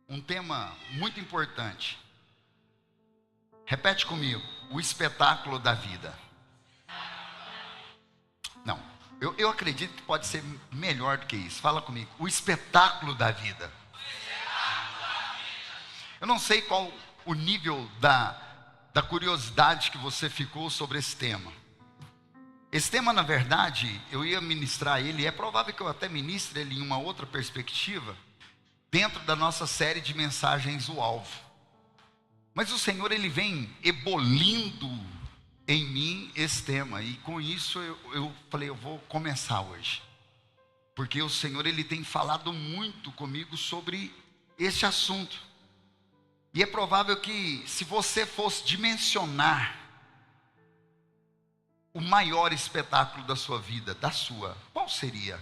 um tema muito importante. Repete comigo: o espetáculo da vida. Não, eu acredito que pode ser melhor do que isso. Fala comigo: o espetáculo da vida. Eu não sei qual o nível da curiosidade que você ficou sobre esse tema. Esse tema, na verdade, eu ia ministrar ele, e é provável que eu até ministre ele em uma outra perspectiva, dentro da nossa série de mensagens O Alvo. Mas o Senhor, Ele vem ebolindo em mim esse tema, e com isso eu falei, eu vou começar hoje. Porque o Senhor, Ele tem falado muito comigo sobre esse assunto. E é provável que, se você fosse dimensionar o maior espetáculo da sua vida, qual seria?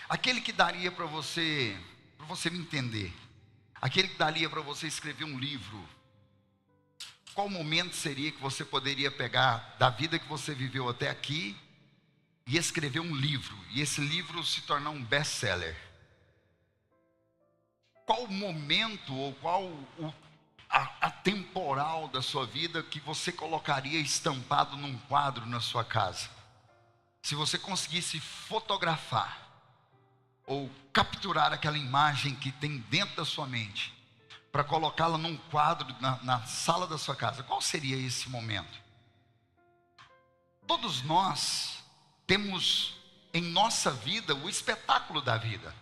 Aquele que daria para você me entender. Aquele que daria para você escrever um livro. Qual momento seria que você poderia pegar da vida que você viveu até aqui e escrever um livro, e esse livro se tornar um best-seller? Qual o momento ou qual a temporal da sua vida que você colocaria estampado num quadro na sua casa? Se você conseguisse fotografar ou capturar aquela imagem que tem dentro da sua mente, para colocá-la num quadro na sala da sua casa, qual seria esse momento? Todos nós temos em nossa vida o espetáculo da vida.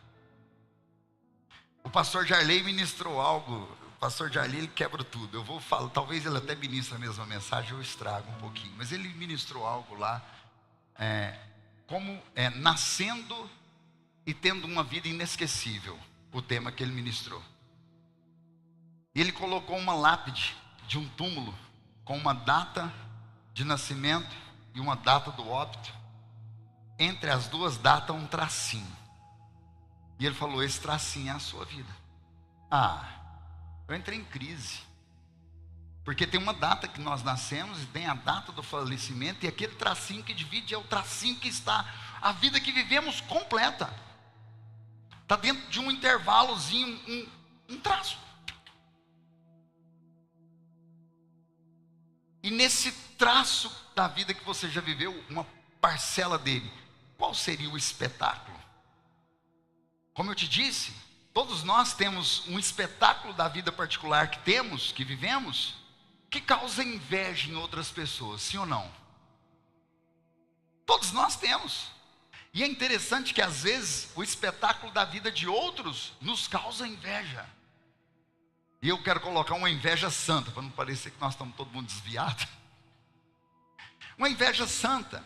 O pastor Jarley ministrou algo. O pastor Jarley, ele quebra tudo. Eu vou falar, talvez ele até ministre a mesma mensagem, eu estrago um pouquinho, mas ele ministrou algo lá, como nascendo e tendo uma vida inesquecível, o tema que ele ministrou. E ele colocou uma lápide de um túmulo, com uma data de nascimento e uma data do óbito. Entre as duas datas, um tracinho. E ele falou, esse tracinho é a sua vida. Eu entrei em crise. Porque tem uma data que nós nascemos e tem a data do falecimento, e aquele tracinho que divide é o tracinho que está a vida que vivemos completa. Está dentro de um intervalozinho, um traço. E nesse traço da vida que você já viveu, uma parcela dele, qual seria o espetáculo? Como eu te disse, todos nós temos um espetáculo da vida particular que vivemos, que causa inveja em outras pessoas, sim ou não? Todos nós temos. E é interessante que às vezes o espetáculo da vida de outros nos causa inveja. E eu quero colocar uma inveja santa, para não parecer que nós estamos todo mundo desviado. Uma inveja santa.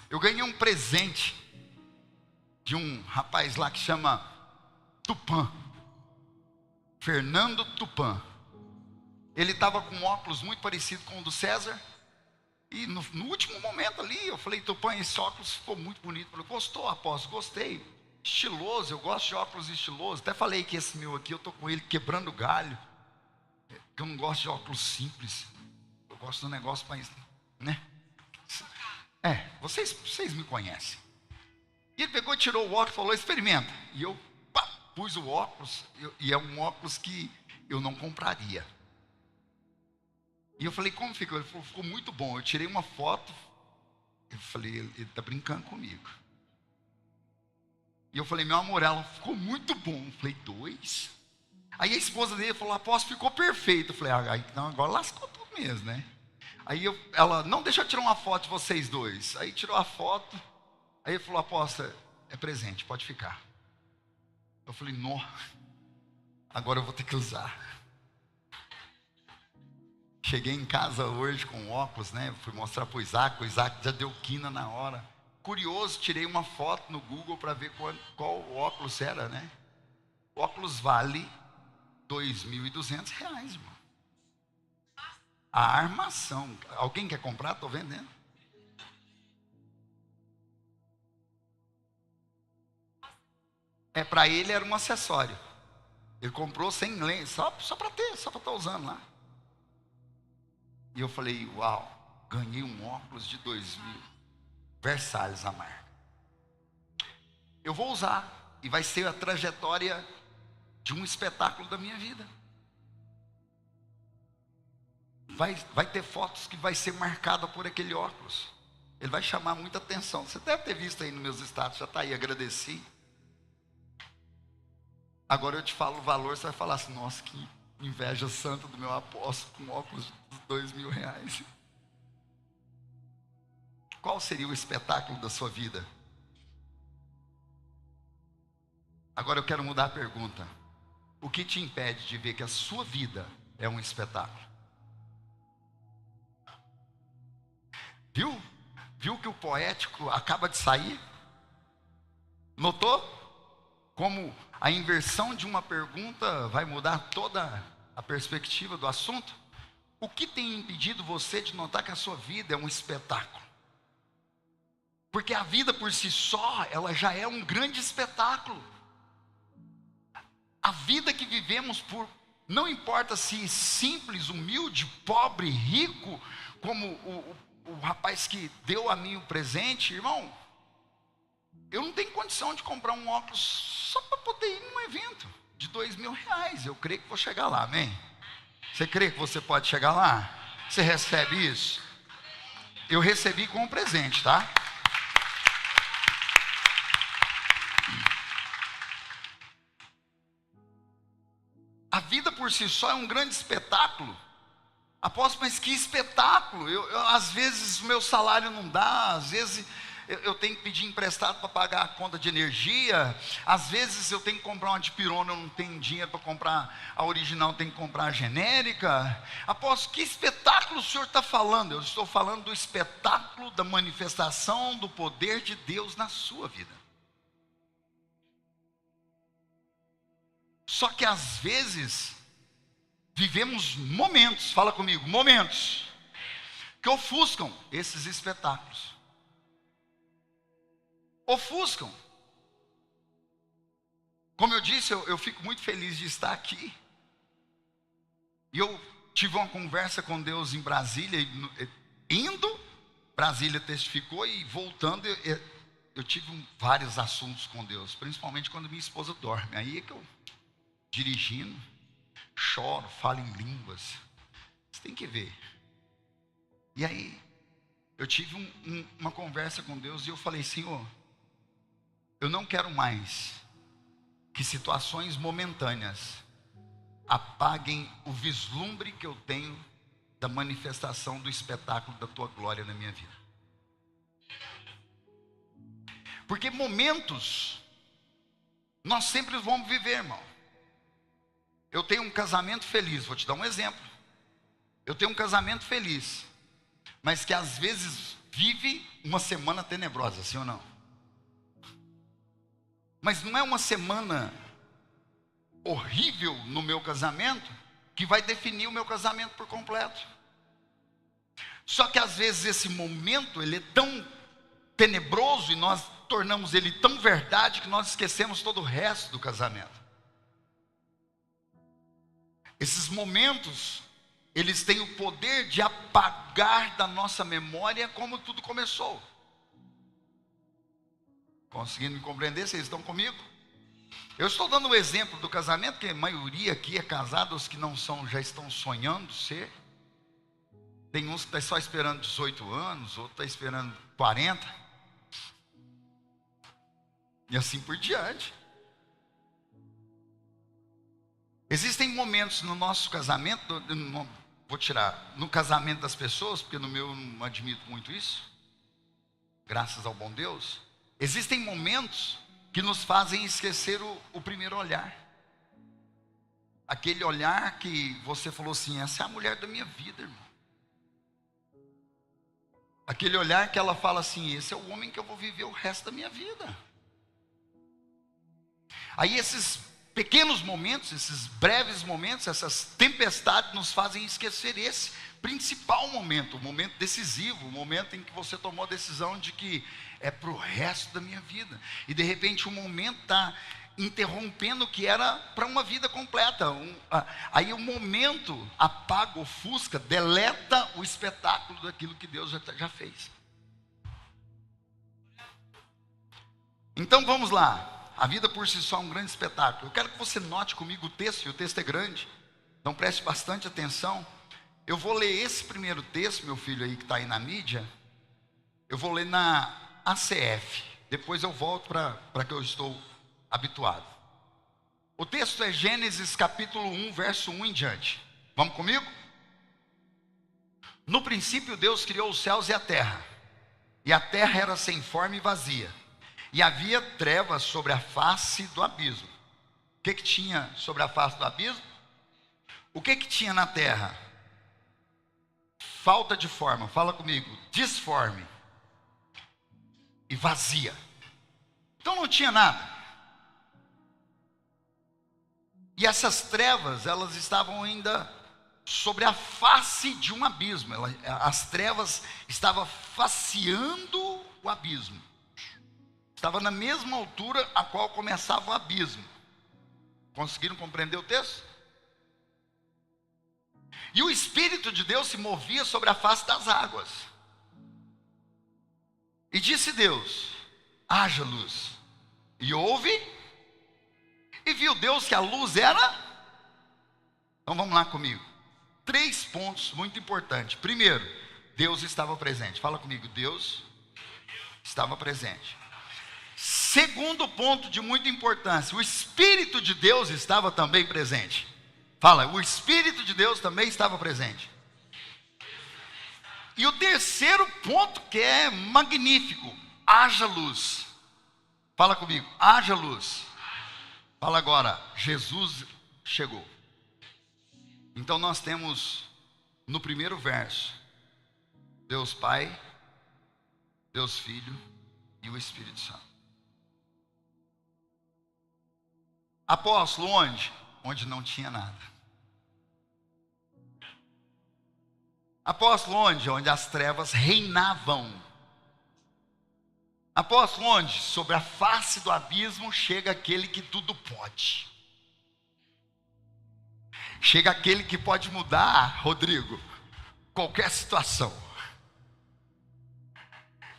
Eu ganhei um presente de um rapaz lá que chama Tupã, Fernando Tupã. Ele estava com um óculos muito parecido com o do César. E no último momento ali, eu falei, Tupã, esse óculos ficou muito bonito. Ele falou, gostou, apóstolo? Gostei. Estiloso, eu gosto de óculos estilosos. Até falei que esse meu aqui, eu estou com ele quebrando galho. Porque eu não gosto de óculos simples. Eu gosto de um negócio mais, né? Vocês me conhecem. E ele pegou, tirou o óculos e falou, experimenta. E eu pus o óculos, e é um óculos que eu não compraria. E eu falei, como ficou? Ele falou, ficou muito bom. Eu tirei uma foto. Eu falei, ele está brincando comigo. E eu falei, meu amor, ela ficou muito bom. Eu falei, 2? Aí a esposa dele falou, apóstolo, ficou perfeito. Eu falei, não, agora lascou tudo mesmo, né? Aí ela, não, deixa eu tirar uma foto de vocês dois. Aí tirou a foto. Aí ele falou, apóstolo, é presente, pode ficar. Eu falei, não, agora eu vou ter que usar. Cheguei em casa hoje com óculos, né? Fui mostrar para o Isaac já deu quina na hora. Curioso, tirei uma foto no Google para ver qual óculos era, né? O óculos vale R$2.200, irmão. A armação. Alguém quer comprar? Estou vendendo. Para ele era um acessório. Ele comprou sem lente, só para ter, só para estar usando lá. E eu falei, uau, ganhei um óculos de 2.000. Versalhes a marca. Eu vou usar, e vai ser a trajetória de um espetáculo da minha vida. Vai ter fotos que vai ser marcada por aquele óculos. Ele vai chamar muita atenção. Você deve ter visto aí nos meus status, já está aí, agradeci. Agora eu te falo o valor, você vai falar assim, nossa, que inveja santa do meu apóstolo com óculos de R$2.000. Qual seria o espetáculo da sua vida? Agora eu quero mudar a pergunta. O que te impede de ver que a sua vida é um espetáculo? Viu que o poético acaba de sair? Notou? Como a inversão de uma pergunta vai mudar toda a perspectiva do assunto? O que tem impedido você de notar que a sua vida é um espetáculo? Porque a vida por si só, ela já é um grande espetáculo. A vida que vivemos não importa se simples, humilde, pobre, rico, como o rapaz que deu a mim o presente, irmão, eu não tenho condição de comprar um óculos só para poder ir num evento de R$2.000. Eu creio que vou chegar lá, amém? Você crê que você pode chegar lá? Você recebe isso? Eu recebi com um presente, tá? A vida por si só é um grande espetáculo. Apóstolo, mas que espetáculo! Às vezes o meu salário não dá, às vezes eu tenho que pedir emprestado para pagar a conta de energia, às vezes eu tenho que comprar uma dipirona, eu não tenho dinheiro para comprar a original, tenho que comprar a genérica. Apóstolo, que espetáculo o senhor está falando? Eu estou falando do espetáculo da manifestação do poder de Deus na sua vida. Só que às vezes vivemos momentos, fala comigo, momentos que ofuscam esses espetáculos. Ofuscam. Como eu disse, eu fico muito feliz de estar aqui. E eu tive uma conversa com Deus em Brasília, indo, Brasília testificou, e voltando, eu tive vários assuntos com Deus, principalmente quando minha esposa dorme. Aí é que eu, dirigindo, choro, falo em línguas. Você tem que ver. E aí, eu tive uma conversa com Deus e eu falei, Senhor, eu não quero mais que situações momentâneas apaguem o vislumbre que eu tenho da manifestação do espetáculo da Tua glória na minha vida. Porque momentos nós sempre vamos viver, irmão. Eu tenho um casamento feliz, vou te dar um exemplo. Eu tenho um casamento feliz, mas que às vezes vive uma semana tenebrosa, sim ou não? Mas não é uma semana horrível no meu casamento que vai definir o meu casamento por completo. Só que às vezes esse momento ele é tão tenebroso e nós tornamos ele tão verdade que nós esquecemos todo o resto do casamento. Esses momentos, eles têm o poder de apagar da nossa memória como tudo começou. Conseguindo me compreender? Vocês estão comigo? Eu estou dando o exemplo do casamento, porque a maioria aqui é casada, os que não são já estão sonhando ser. Tem uns que estão só esperando 18 anos, outros estão esperando 40. E assim por diante. Existem momentos no nosso casamento, vou tirar, no casamento das pessoas, porque no meu eu não admito muito isso, graças ao bom Deus. Existem momentos que nos fazem esquecer o primeiro olhar. Aquele olhar que você falou assim, essa é a mulher da minha vida, irmão. Aquele olhar que ela fala assim, esse é o homem que eu vou viver o resto da minha vida. Aí esses pequenos momentos, esses breves momentos, essas tempestades nos fazem esquecer esse principal momento, o momento decisivo, o momento em que você tomou a decisão de que é para o resto da minha vida. E de repente o momento está interrompendo o que era para uma vida completa. Aí o momento apaga, ofusca, deleta o espetáculo daquilo que Deus já fez. Então vamos lá. A vida por si só é um grande espetáculo. Eu quero que você note comigo o texto, e o texto é grande. Então preste bastante atenção. Eu vou ler esse primeiro texto, meu filho aí que está aí na mídia. Eu vou ler na ACF. Depois eu volto para que eu estou habituado. O texto é Gênesis capítulo 1, verso 1 em diante. Vamos comigo? No princípio Deus criou os céus e a terra. E a terra era sem forma e vazia. E havia trevas sobre a face do abismo. O que tinha sobre a face do abismo? O que tinha na terra? Falta de forma, fala comigo, disforme e vazia. Então não tinha nada. E essas trevas, elas estavam ainda sobre a face de um abismo. As trevas estavam faceando o abismo. Estava na mesma altura a qual começava o abismo. Conseguiram compreender o texto? E o Espírito de Deus se movia sobre a face das águas. E disse Deus: haja luz. E houve, e viu Deus que a luz era. Então vamos lá comigo. 3 pontos muito importantes. Primeiro, Deus estava presente. Fala comigo, Deus estava presente. Segundo ponto de muita importância, o Espírito de Deus estava também presente. Fala, o Espírito de Deus também estava presente. E o terceiro ponto que é magnífico, haja luz. Fala comigo, haja luz. Fala agora, Jesus chegou. Então nós temos no primeiro verso, Deus Pai, Deus Filho e o Espírito Santo. Apóstolo, onde? Onde não tinha nada. Apóstolo, onde? Onde as trevas reinavam. Apóstolo, onde? Sobre a face do abismo chega aquele que tudo pode. Chega aquele que pode mudar, Rodrigo, qualquer situação.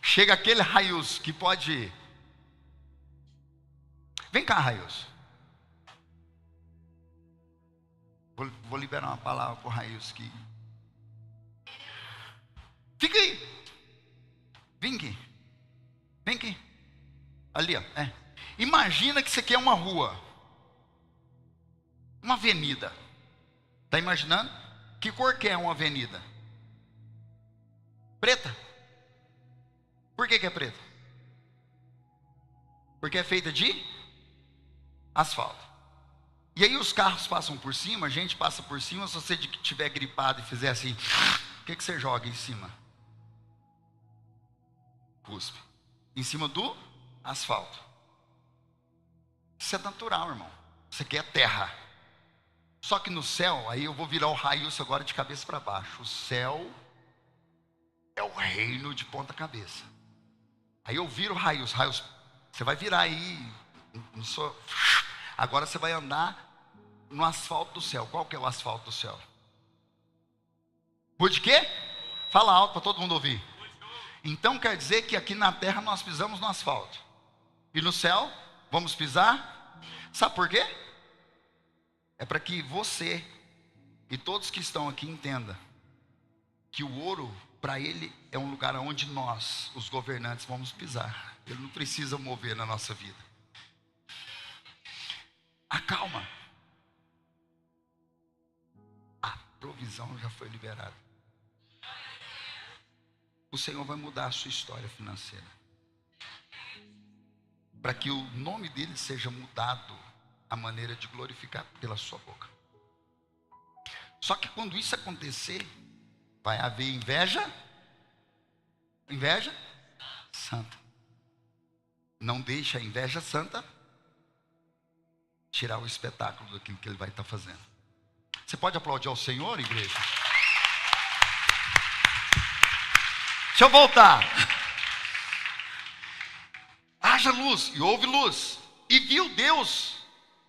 Chega aquele Raius que pode... Vem cá, Raius. Vou liberar uma palavra para o Raius aqui. Fica aí. Vem aqui. Vem aqui. Ali, ó. Imagina que isso aqui é uma rua. Uma avenida. Está imaginando? Que cor que é uma avenida? Preta. Por que é preta? Porque é feita de asfalto. E aí os carros passam por cima, a gente passa por cima. Se você estiver gripado e fizer assim, o que você joga em cima? Cuspe. Em cima do asfalto. Isso é natural, irmão. Isso aqui é terra. Só que no céu, aí eu vou virar o raio agora de cabeça para baixo. O céu é o reino de ponta cabeça. Aí eu viro o raio, você vai virar aí. Agora você vai andar no asfalto do céu. Qual que é o asfalto do céu? Rua de quê? Fala alto para todo mundo ouvir. Então quer dizer que aqui na terra nós pisamos no asfalto. E no céu, vamos pisar? Sabe por quê? É para que você e todos que estão aqui entendam que o ouro, para ele, é um lugar onde nós, os governantes, vamos pisar. Ele não precisa mover na nossa vida. Acalma. A provisão já foi liberada. O Senhor vai mudar a sua história financeira. Para que o nome dele seja mudado, a maneira de glorificar pela sua boca. Só que quando isso acontecer, vai haver inveja santa. Não deixa a inveja santa tirar o espetáculo daquilo que ele vai estar fazendo. Você pode aplaudir ao Senhor, igreja? Deixa eu voltar. Haja luz, e houve luz. E viu Deus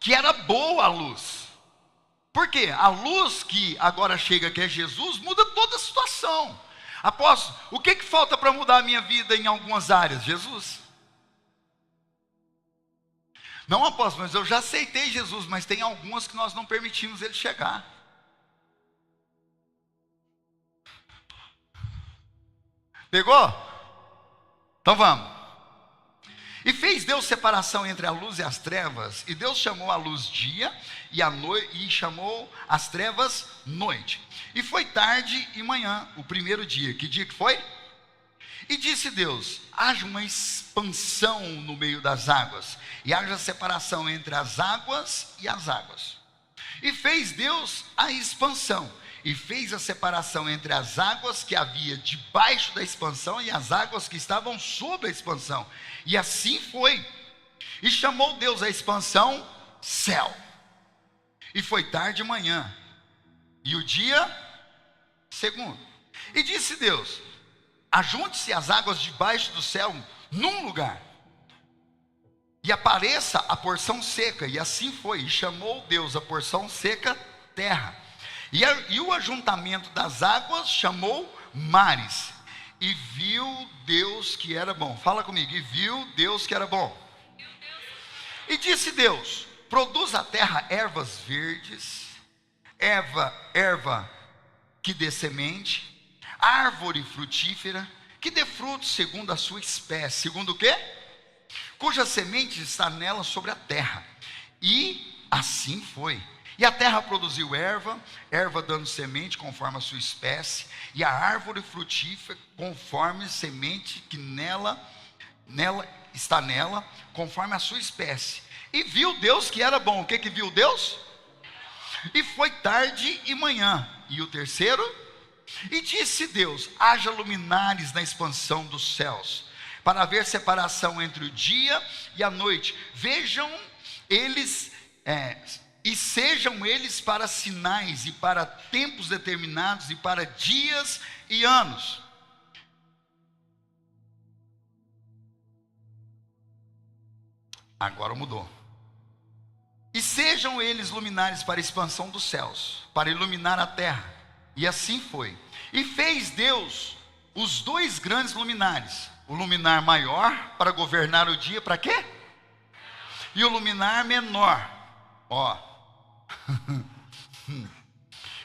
que era boa a luz. Por quê? A luz que agora chega, que é Jesus, muda toda a situação. Apóstolo, o que falta para mudar a minha vida em algumas áreas? Jesus. Não, apóstolo, mas eu já aceitei Jesus, mas tem algumas que nós não permitimos ele chegar. Pegou? Então vamos. E fez Deus separação entre a luz e as trevas, e Deus chamou a luz dia, e chamou as trevas noite. E foi tarde e manhã, o primeiro dia. Que dia que foi? E disse Deus: haja uma expansão no meio das águas, e haja separação entre as águas e as águas. E fez Deus a expansão, e fez a separação entre as águas que havia debaixo da expansão e as águas que estavam sobre a expansão. E assim foi. E chamou Deus a expansão céu. E foi tarde de manhã, e o dia segundo. E disse Deus: ajunte-se as águas debaixo do céu num lugar, e apareça a porção seca. E assim foi. E chamou Deus a porção seca terra. E o ajuntamento das águas chamou mares. E viu Deus que era bom. Fala comigo. E viu Deus que era bom. E disse Deus: produz a terra ervas verdes, erva que dê semente, árvore frutífera, que dê frutos segundo a sua espécie. Segundo o quê? Cuja semente está nela sobre a terra. E assim foi. E a terra produziu erva dando semente conforme a sua espécie, e a árvore frutífera conforme semente que está nela, conforme a sua espécie. E viu Deus que era bom. O que viu Deus? E foi tarde e manhã. E o terceiro? E disse Deus: haja luminares na expansão dos céus, para haver separação entre o dia e a noite. Vejam eles, e sejam eles para sinais, e para tempos determinados, e para dias e anos. Agora mudou. E sejam eles luminares para a expansão dos céus, para iluminar a terra. E assim foi. E fez Deus os dois grandes luminares: o luminar maior para governar o dia, para quê? E o luminar menor,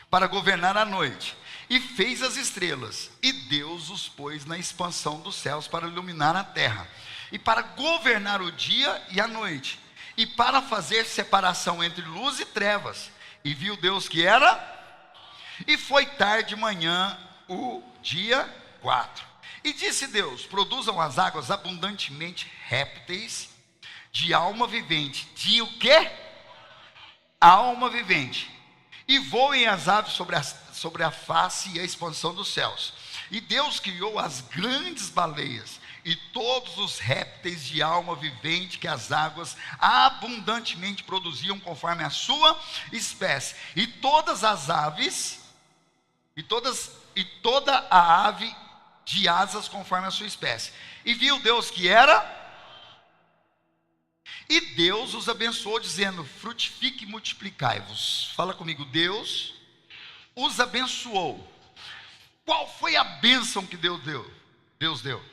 para governar a noite. E fez as estrelas, e Deus os pôs na expansão dos céus para iluminar a terra, e para governar o dia e a noite, e para fazer separação entre luz e trevas. E viu Deus que era, e foi tarde de manhã, o dia 4. E disse Deus: produzam as águas abundantemente répteis de alma vivente. De o quê? Alma vivente. E voem as aves sobre a face e a expansão dos céus. E Deus criou as grandes baleias e todos os répteis de alma vivente que as águas abundantemente produziam conforme a sua espécie. E todas as aves, e toda a ave de asas conforme a sua espécie. E viu Deus que era. E Deus os abençoou, dizendo: frutifique e multiplicai-vos. Fala comigo. Deus os abençoou. Qual foi a bênção que Deus deu?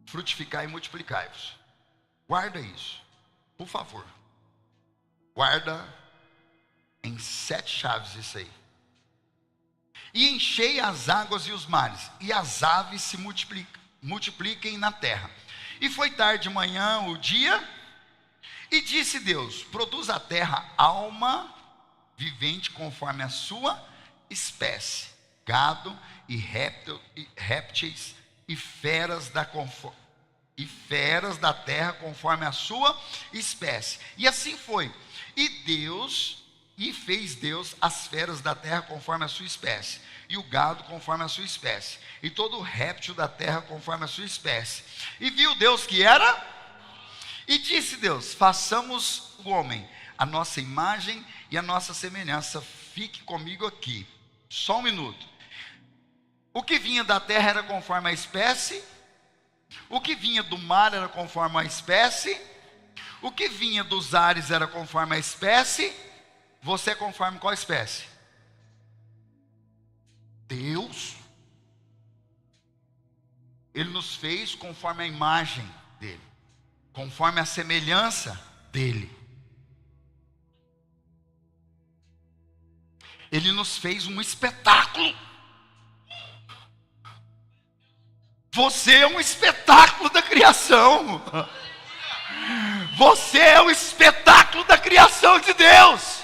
Frutificai e multiplicai-vos. Guarda isso, por favor. Guarda em 7 chaves isso aí. E enchei as águas e os mares, e as aves se multipliquem na terra. E foi tarde de manhã o dia, e disse Deus: produz a terra alma vivente conforme a sua espécie, gado e répteis e feras da terra conforme a sua espécie. E assim foi. E fez Deus as feras da terra conforme a sua espécie, e o gado conforme a sua espécie, e todo o réptil da terra conforme a sua espécie. E viu Deus que era, e disse Deus: façamos o homem a nossa imagem e a nossa semelhança. Fique comigo aqui, só um minuto. O que vinha da terra era conforme a espécie, o que vinha do mar era conforme a espécie, o que vinha dos ares era conforme a espécie. Você é conforme qual espécie? Deus. Ele nos fez conforme a imagem dele. conforme a semelhança dele. Ele nos fez um espetáculo. Você é um espetáculo da criação. Você é o espetáculo da criação de Deus.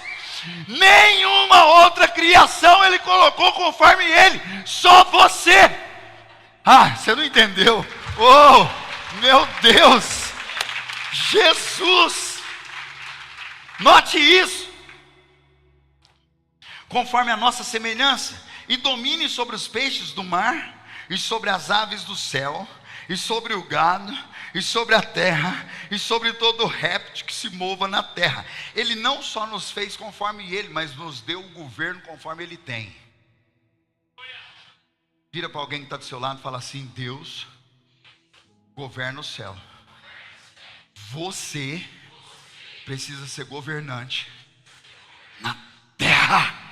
Nenhuma outra criação Ele colocou conforme Ele. Só você. Ah, você não entendeu? Oh, meu Deus. Jesus. Note isso. Conforme a nossa semelhança. E domine sobre os peixes do mar, e sobre as aves do céu, e sobre o gado, e sobre a terra, e sobre todo réptil que se mova na terra. Ele não só nos fez conforme Ele, mas nos deu o governo conforme Ele tem. Vira para alguém que está do seu lado e fala assim: Deus governa o céu. Você precisa ser governante na terra.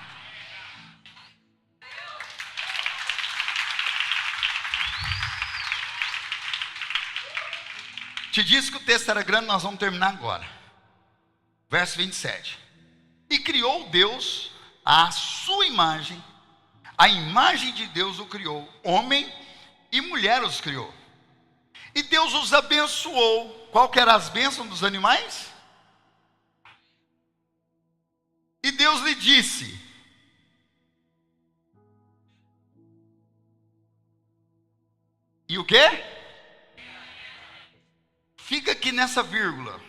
Te disse que o texto era grande, nós vamos terminar agora. Verso 27. E criou Deus a sua imagem, a imagem de Deus o criou, homem e mulher os criou. E Deus os abençoou. Qual que era as bênçãos dos animais? E Deus lhe disse: e o quê? Fica aqui nessa vírgula.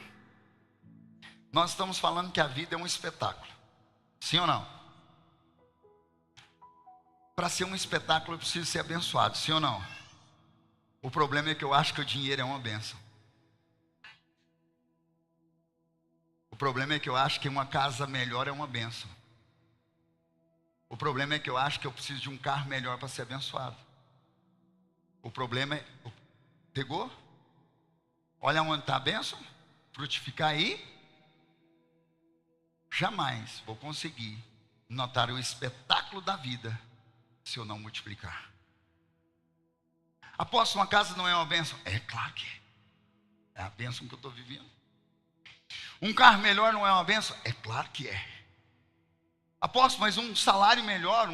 Nós estamos falando que a vida é um espetáculo. Sim ou não? Para ser um espetáculo eu preciso ser abençoado. Sim ou não? O problema é que eu acho que o dinheiro é uma bênção. O problema é que eu acho que uma casa melhor é uma bênção. O problema é que eu acho que eu preciso de um carro melhor para ser abençoado. O problema é... Pegou? Olha onde está a bênção. Frutificar aí. Jamais vou conseguir notar o espetáculo da vida se eu não multiplicar. Apóstolo, uma casa não é uma bênção? É claro que é. É a bênção que eu estou vivendo. Um carro melhor não é uma bênção? É claro que é. Apóstolo, mas um salário melhor,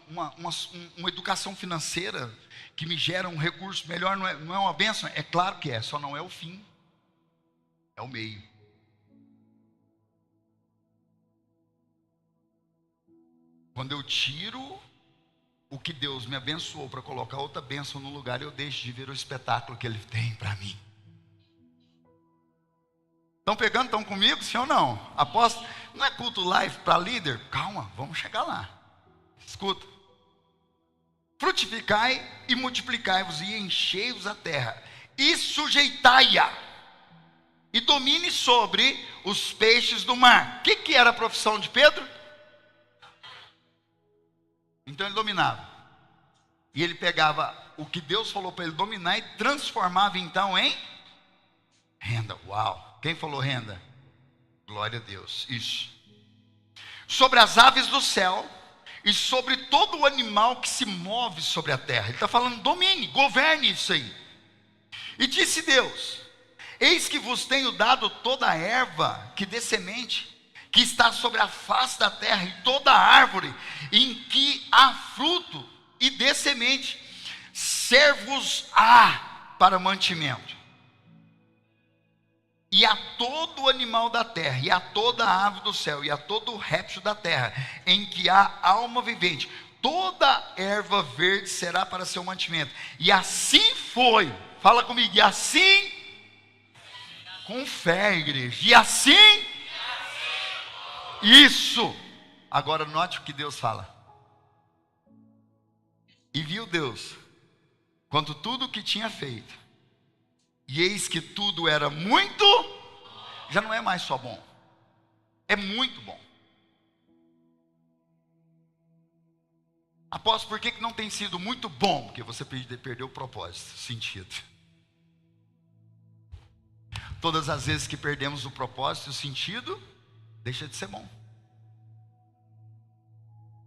uma educação financeira que me gera um recurso melhor não é uma bênção? É claro que é, só não é o fim. É o meio. Quando eu tiro o que Deus me abençoou para colocar outra bênção no lugar, eu deixo de ver o espetáculo que Ele tem para mim. Estão pegando, estão comigo, sim ou não? Apóstolo, não é culto live para líder? Calma, vamos chegar lá. Escuta. Frutificai e multiplicai-vos e enchei-vos a terra e sujeitai-a e domine sobre os peixes do mar. O que era a profissão de Pedro? Então ele dominava. E ele pegava o que Deus falou para ele dominar e transformava então em renda. Uau! Quem falou renda? Glória a Deus. Isso. Sobre as aves do céu e sobre todo o animal que se move sobre a terra. Ele está falando: domine, governe isso aí. E disse Deus: eis que vos tenho dado toda a erva que dê semente, que está sobre a face da terra, e toda árvore em que há fruto e dê semente, ser-vos-á para mantimento. E a todo animal da terra, e a toda ave do céu, e a todo réptil da terra, em que há alma vivente, toda erva verde será para seu mantimento. E assim foi. Fala comigo. E assim, com fé, igreja. E assim, isso. Agora note o que Deus fala. E viu Deus quanto tudo o que tinha feito, e eis que tudo era muito, já não é mais só bom, é muito bom. Apóstolo, por que não tem sido muito bom? Porque você perdeu o propósito, o sentido. Todas as vezes que perdemos o propósito e o sentido, deixa de ser bom.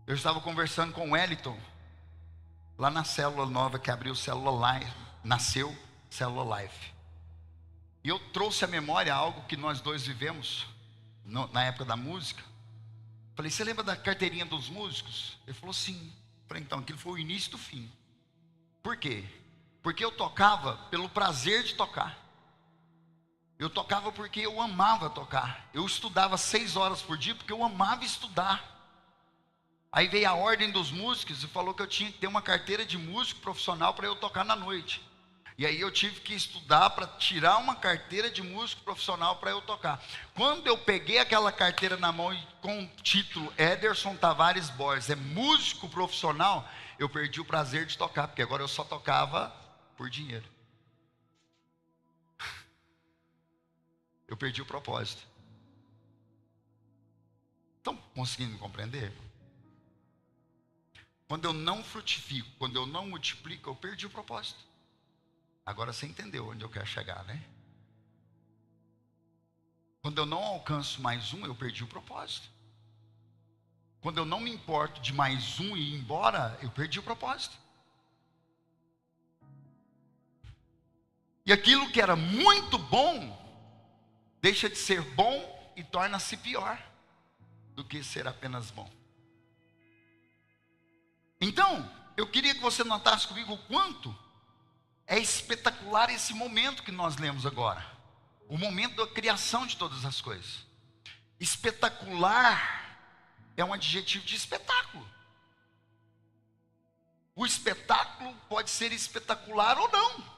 Eu estava conversando com o Wellington, lá na célula nova que abriu Célula Life, nasceu Célula Life. E eu trouxe à memória algo que nós dois vivemos na época da música. Falei, você lembra da carteirinha dos músicos? Ele falou, sim. Falei, então, aquilo foi o início do fim. Por quê? Porque eu tocava pelo prazer de tocar. Eu tocava porque eu amava tocar. Eu estudava 6 horas por dia porque eu amava estudar. Aí veio a ordem dos músicos e falou que eu tinha que ter uma carteira de músico profissional para eu tocar na noite. E aí eu tive que estudar para tirar uma carteira de músico profissional para eu tocar. Quando eu peguei aquela carteira na mão e com o título Ederson Tavares Borges, é músico profissional, eu perdi o prazer de tocar, porque agora eu só tocava por dinheiro. Eu perdi o propósito. Estão conseguindo me compreender? Quando eu não frutifico, quando eu não multiplico, eu perdi o propósito. Agora você entendeu onde eu quero chegar, né? Quando eu não alcanço mais um, eu perdi o propósito. Quando eu não me importo de mais um e ir embora, eu perdi o propósito. E aquilo que era muito bom, deixa de ser bom e torna-se pior do que ser apenas bom. Então, eu queria que você notasse comigo o quanto é espetacular esse momento que nós lemos agora. O momento da criação de todas as coisas. Espetacular é um adjetivo de espetáculo. O espetáculo pode ser espetacular ou não.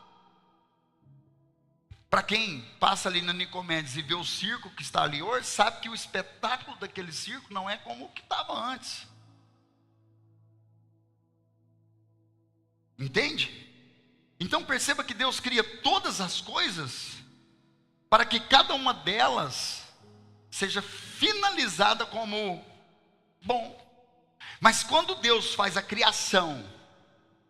Para quem passa ali na Nicomedes e vê o circo que está ali hoje, sabe que o espetáculo daquele circo não é como o que estava antes. Entende? Então perceba que Deus cria todas as coisas para que cada uma delas seja finalizada como bom. Mas quando Deus faz a criação,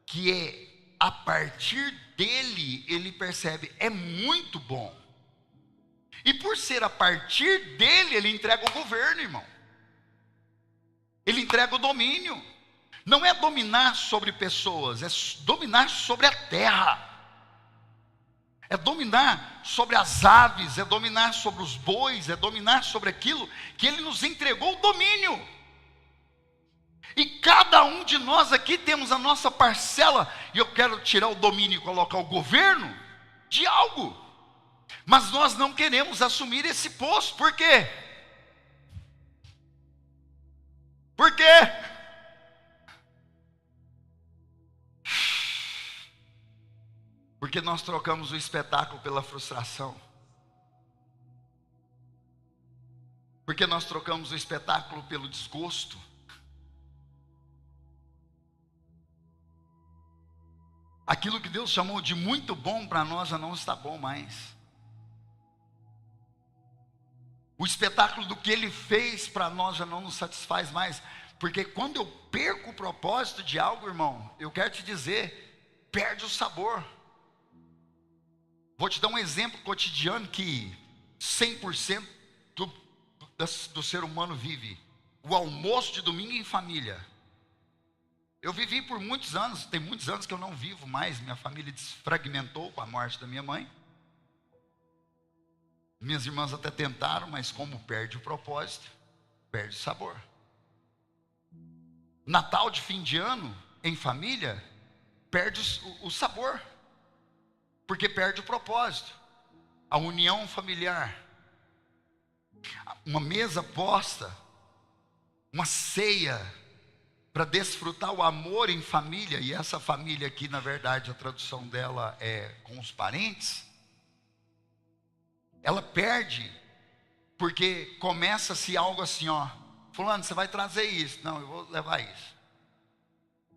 que é a partir dele, ele percebe, é muito bom. E por ser a partir dele, ele entrega o governo, irmão. Ele entrega o domínio. Não é dominar sobre pessoas, é dominar sobre a terra. É dominar sobre as aves, é dominar sobre os bois, é dominar sobre aquilo que ele nos entregou o domínio. E cada um de nós aqui temos a nossa parcela, e eu quero tirar o domínio e colocar o governo de algo. Mas nós não queremos assumir esse posto, por quê? Por quê? Porque nós trocamos o espetáculo pela frustração. Porque nós trocamos o espetáculo pelo desgosto. Aquilo que Deus chamou de muito bom para nós já não está bom mais. O espetáculo do que Ele fez para nós já não nos satisfaz mais. Porque quando eu perco o propósito de algo, irmão, eu quero te dizer, perde o sabor. Vou te dar um exemplo cotidiano que 100% do ser humano vive. O almoço de domingo em família. Eu vivi por muitos anos, tem muitos anos que eu não vivo mais. Minha família desfragmentou com a morte da minha mãe. Minhas irmãs até tentaram, mas como perde o propósito, perde o sabor. Natal de fim de ano, em família, perde o sabor. Porque perde o propósito. A união familiar. Uma mesa posta. Uma ceia. Para desfrutar o amor em família. E essa família aqui, na verdade, a tradução dela é com os parentes. Ela perde. Porque começa-se algo assim, ó. Fulano, você vai trazer isso. Não, eu vou levar isso.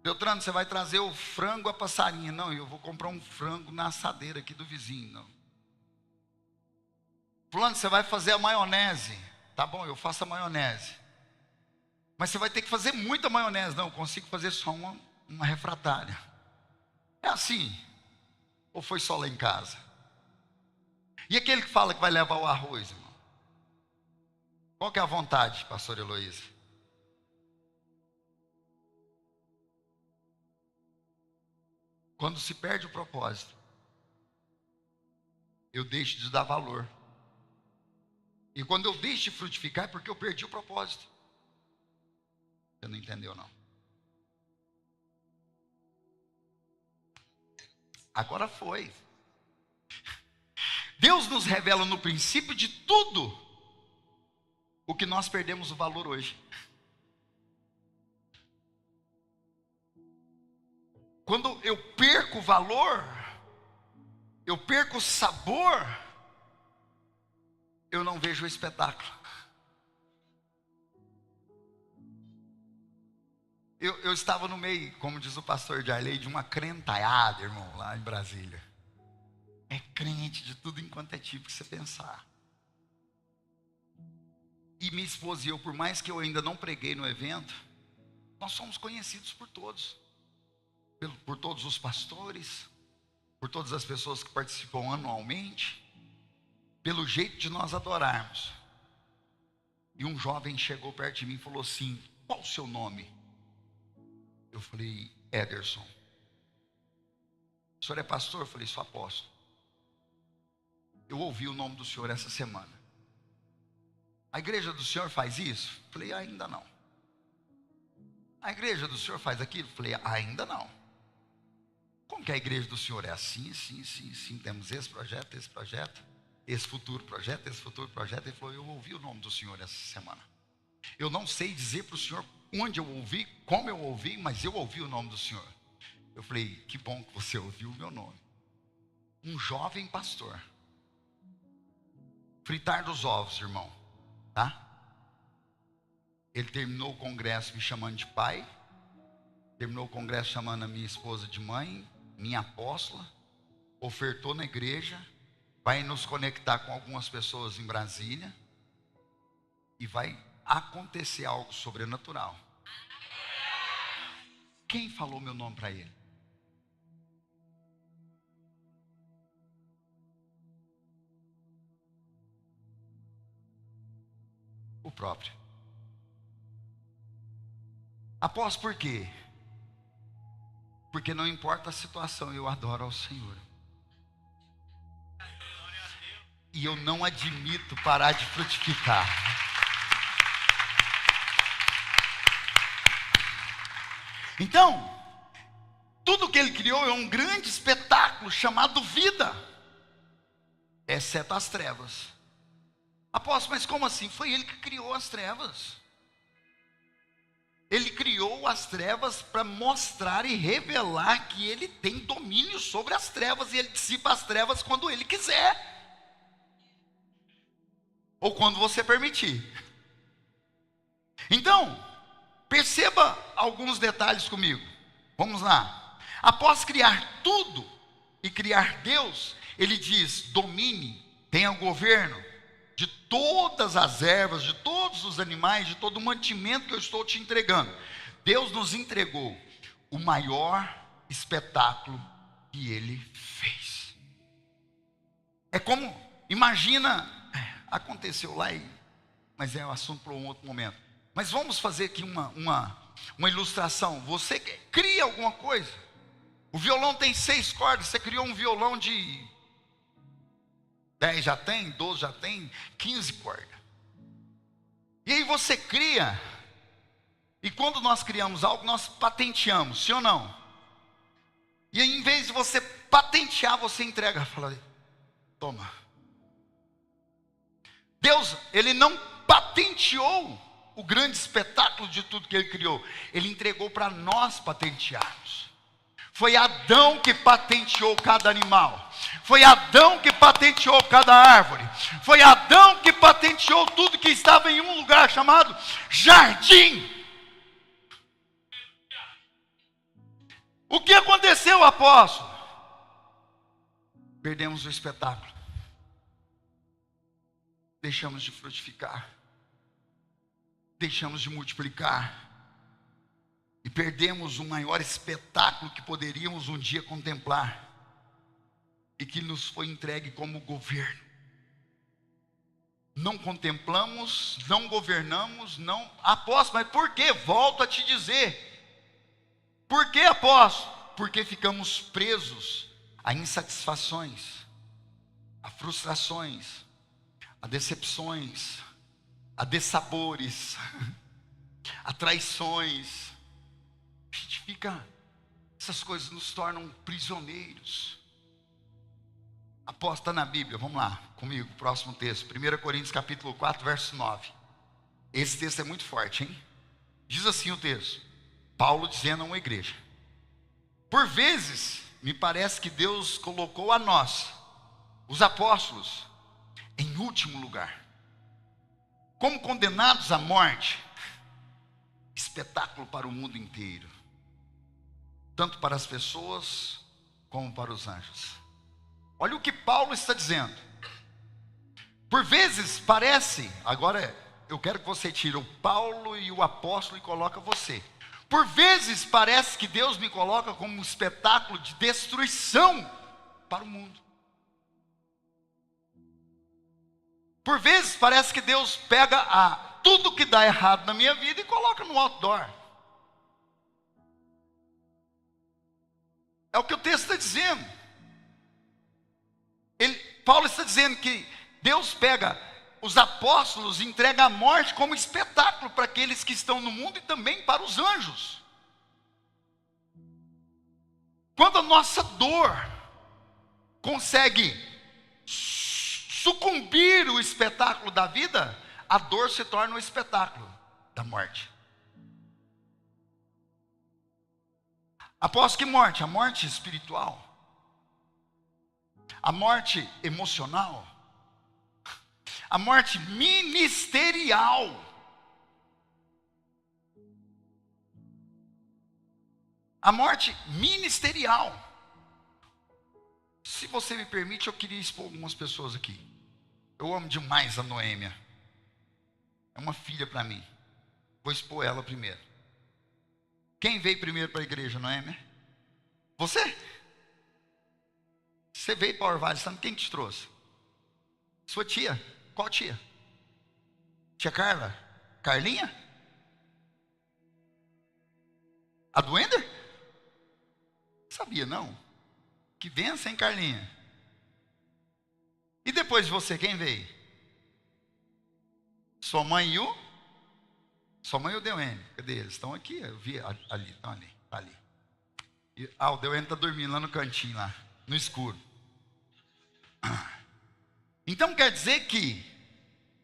Beltrano, você vai trazer o frango a passarinho. Não, eu vou comprar um frango na assadeira aqui do vizinho. Não. Fulano, você vai fazer a maionese. Tá bom, eu faço a maionese. Mas você vai ter que fazer muita maionese. Não, eu consigo fazer só uma refratária. É assim. Ou foi só lá em casa? E aquele que fala que vai levar o arroz, irmão? Qual que é a vontade, pastor Heloísa? Quando se perde o propósito, eu deixo de dar valor. E quando eu deixo de frutificar é porque eu perdi o propósito. Você não entendeu, não? Agora foi. Deus nos revela no princípio de tudo o que nós perdemos o valor hoje. Quando eu perco o valor, eu perco o sabor, eu não vejo o espetáculo. Eu estava no meio, como diz o pastor Jarley, de uma crentaiada, irmão, lá em Brasília. É crente de tudo enquanto é tipo que você pensar. E minha esposa e eu, por mais que eu ainda não preguei no evento, nós somos conhecidos por todos. Por todos os pastores, por todas as pessoas que participam anualmente, pelo jeito de nós adorarmos. E um jovem chegou perto de mim e falou assim: qual o seu nome? Eu falei: Ederson. O senhor é pastor? Eu falei: sou apóstolo. Eu ouvi o nome do senhor essa semana. A igreja do senhor faz isso? Eu falei: ainda não. A igreja do senhor faz aquilo? Eu falei: ainda não. Como que a igreja do senhor é assim, sim, temos esse projeto, esse futuro projeto. Ele falou: eu ouvi o nome do senhor essa semana. Eu não sei dizer para o senhor onde eu ouvi, como eu ouvi, mas eu ouvi o nome do senhor. Eu falei: que bom que você ouviu o meu nome. Um jovem pastor. Fritar dos ovos, irmão, tá? Ele terminou o congresso me chamando de pai, terminou o congresso chamando a minha esposa de mãe, minha apóstola, ofertou na igreja, vai nos conectar com algumas pessoas em Brasília e vai acontecer algo sobrenatural. Quem falou meu nome para ele? O próprio. Após por quê? Porque não importa a situação, eu adoro ao Senhor. E eu não admito parar de frutificar. Então, tudo que ele criou é um grande espetáculo chamado vida, exceto as trevas. Apóstolo, mas como assim? Foi ele que criou as trevas. Ele criou as trevas para mostrar e revelar que ele tem domínio sobre as trevas, e ele dissipa as trevas quando ele quiser, ou quando você permitir. Então, perceba alguns detalhes comigo. Vamos lá. Após criar tudo e criar Deus, ele diz: domine, tenha o governo de todas as ervas, de todos os animais, de todo o mantimento que eu estou te entregando. Deus nos entregou o maior espetáculo que ele fez. É como, imagina, aconteceu lá, mas é um assunto para um outro momento. Mas vamos fazer aqui uma ilustração. Você cria alguma coisa. O violão tem 6 cordas, você criou um violão de 10 já tem, 12 já tem, 15 cordas. E aí você cria, e quando nós criamos algo, nós patenteamos, sim ou não? E aí, em vez de você patentear, você entrega, fala: toma. Deus, ele não patenteou o grande espetáculo de tudo que ele criou, ele entregou para nós patentearmos. Foi Adão que patenteou cada animal. Foi Adão que patenteou cada árvore. Foi Adão que patenteou tudo que estava em um lugar chamado jardim. O que aconteceu, apóstolo? Perdemos o espetáculo. Deixamos de frutificar. Deixamos de multiplicar. E perdemos o maior espetáculo que poderíamos um dia contemplar, e que nos foi entregue como governo. Não contemplamos, não governamos, não. Apóstolo, mas por quê? Volto a te dizer. Por quê, apóstolo? Porque ficamos presos a insatisfações, a frustrações, a decepções, a dessabores, a traições. A gente fica, essas coisas nos tornam prisioneiros. Aposta na Bíblia, vamos lá comigo, próximo texto, 1 Coríntios capítulo 4, verso 9. Esse texto é muito forte, hein? Diz assim o texto, Paulo dizendo a uma igreja: por vezes, me parece que Deus colocou a nós, os apóstolos, em último lugar, como condenados à morte, espetáculo para o mundo inteiro, tanto para as pessoas como para os anjos. Olha o que Paulo está dizendo. Por vezes parece, agora eu quero que você tire o Paulo e o apóstolo e coloca você. Por vezes parece que Deus me coloca como um espetáculo de destruição para o mundo. Por vezes parece que Deus pega tudo que dá errado na minha vida e coloca no outdoor. É o que o texto está dizendo. Paulo está dizendo que Deus pega os apóstolos e entrega a morte como espetáculo para aqueles que estão no mundo e também para os anjos. Quando a nossa dor consegue sucumbir o espetáculo da vida, a dor se torna o espetáculo da morte. Após que morte? A morte espiritual, a morte emocional, a morte ministerial. A morte ministerial. Se você me permite, eu queria expor algumas pessoas aqui. Eu amo demais a Noêmia. É uma filha para mim. Vou expor ela primeiro. Quem veio primeiro para a igreja, Noêmia? Você? Você veio para Orvalho, sabe quem te trouxe? Sua tia. Qual tia? Tia Carla? Carlinha? A do Ender? Sabia não? Que benção, hein, Carlinha? E depois de você, quem veio? Sua mãe e o? Sua mãe e o Deuene? Cadê eles? Estão aqui, eu vi ali, estão ali, tá ali. O Deuene está dormindo lá no cantinho, lá, no escuro. Então quer dizer que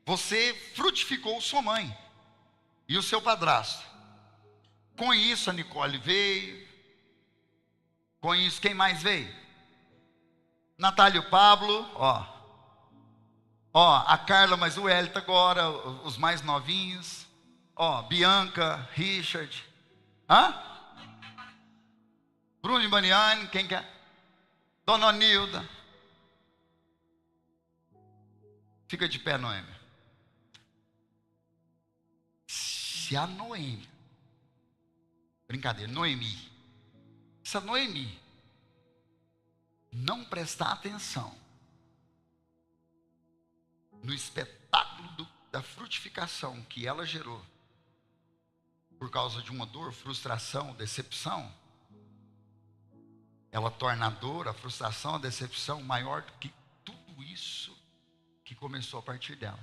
você frutificou sua mãe e o seu padrasto. Com isso a Nicole veio. Com isso quem mais veio? Natália e o Pablo, a Carla, mas o Hélito agora, os mais novinhos. Bianca, Richard. Bruno e Mariane, quem quer? Dona Nilda. Fica de pé, Noêmia. Se a Noêmia, brincadeira, Noemi, se a Noemi não prestar atenção no espetáculo da frutificação que ela gerou, por causa de uma dor, frustração, decepção, ela torna a dor, a frustração, a decepção maior do que tudo isso que começou a partir dela.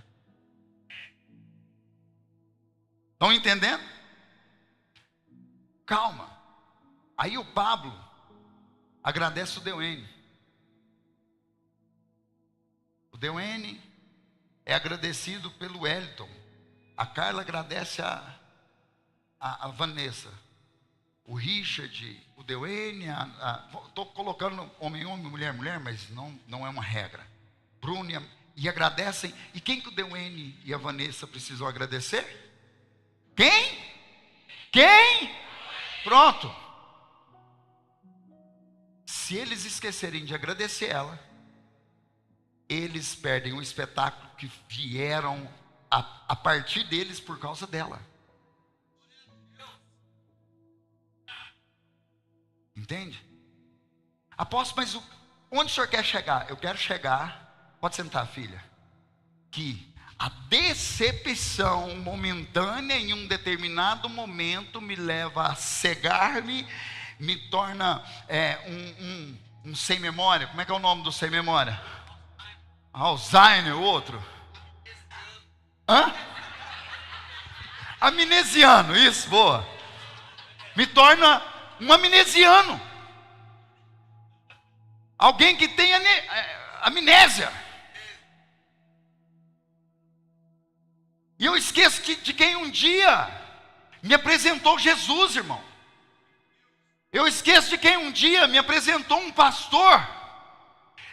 Estão entendendo? Calma. Aí o Pablo agradece o Deuene. O Deuene é agradecido pelo Wellington. A Carla agradece a Vanessa. O Richard, o Deuene, estou colocando homem, mulher, mas não é uma regra. Bruno e agradecem. E quem que o Deuene e a Vanessa precisam agradecer? Quem? Pronto. Se eles esquecerem de agradecer ela, eles perdem o espetáculo que vieram a partir deles por causa dela. Entende? Apóstolo, mas onde o senhor quer chegar? Eu quero chegar, pode sentar, filha, que a decepção momentânea em um determinado momento me leva a cegar-me, me torna um sem memória. Como é que é o nome do sem memória? Alzheimer, outro. Hã? Amnesiano, isso, boa. Me torna um amnesiano. Alguém que tem amnésia. E eu esqueço de quem um dia me apresentou Jesus, irmão. Eu esqueço de quem um dia me apresentou um pastor.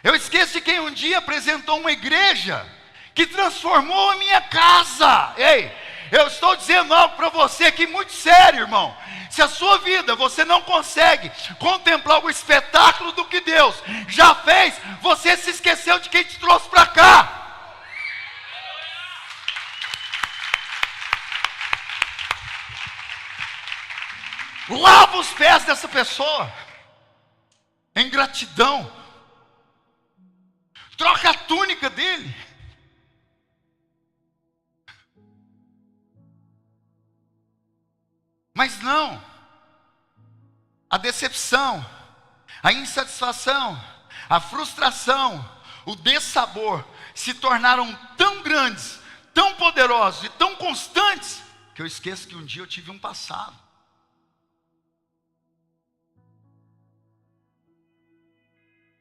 Eu esqueço de quem um dia apresentou uma igreja que transformou a minha casa. Ei, eu estou dizendo algo para você aqui muito sério, irmão. Se a sua vida você não consegue contemplar o espetáculo do que Deus já fez, você se esqueceu de quem te trouxe para cá. Lava os pés dessa pessoa em gratidão. Troca a túnica dele. Mas não. A decepção, a insatisfação, a frustração, o dessabor se tornaram tão grandes, tão poderosos e tão constantes que eu esqueço que um dia eu tive um passado.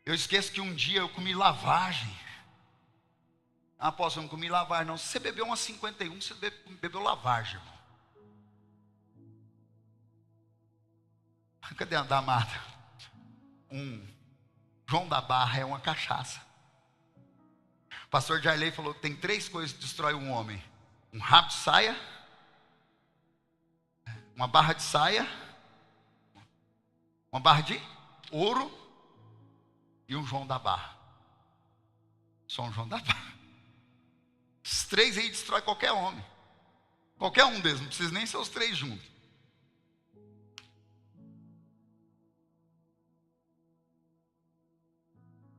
Eu esqueço que um dia eu comi lavagem. Ah, apóstolo, eu não comi lavagem não. Se você bebeu uma 51, você bebeu lavagem, irmão. Cadê a damada? João da Barra é uma cachaça. O pastor Jarley falou que tem 3 coisas que destroem um homem: um rabo de saia, uma barra de saia, uma barra de ouro e um João da Barra. Só um João da Barra. Esses 3 aí destrói qualquer homem. Qualquer um deles, não precisa nem ser os 3 juntos.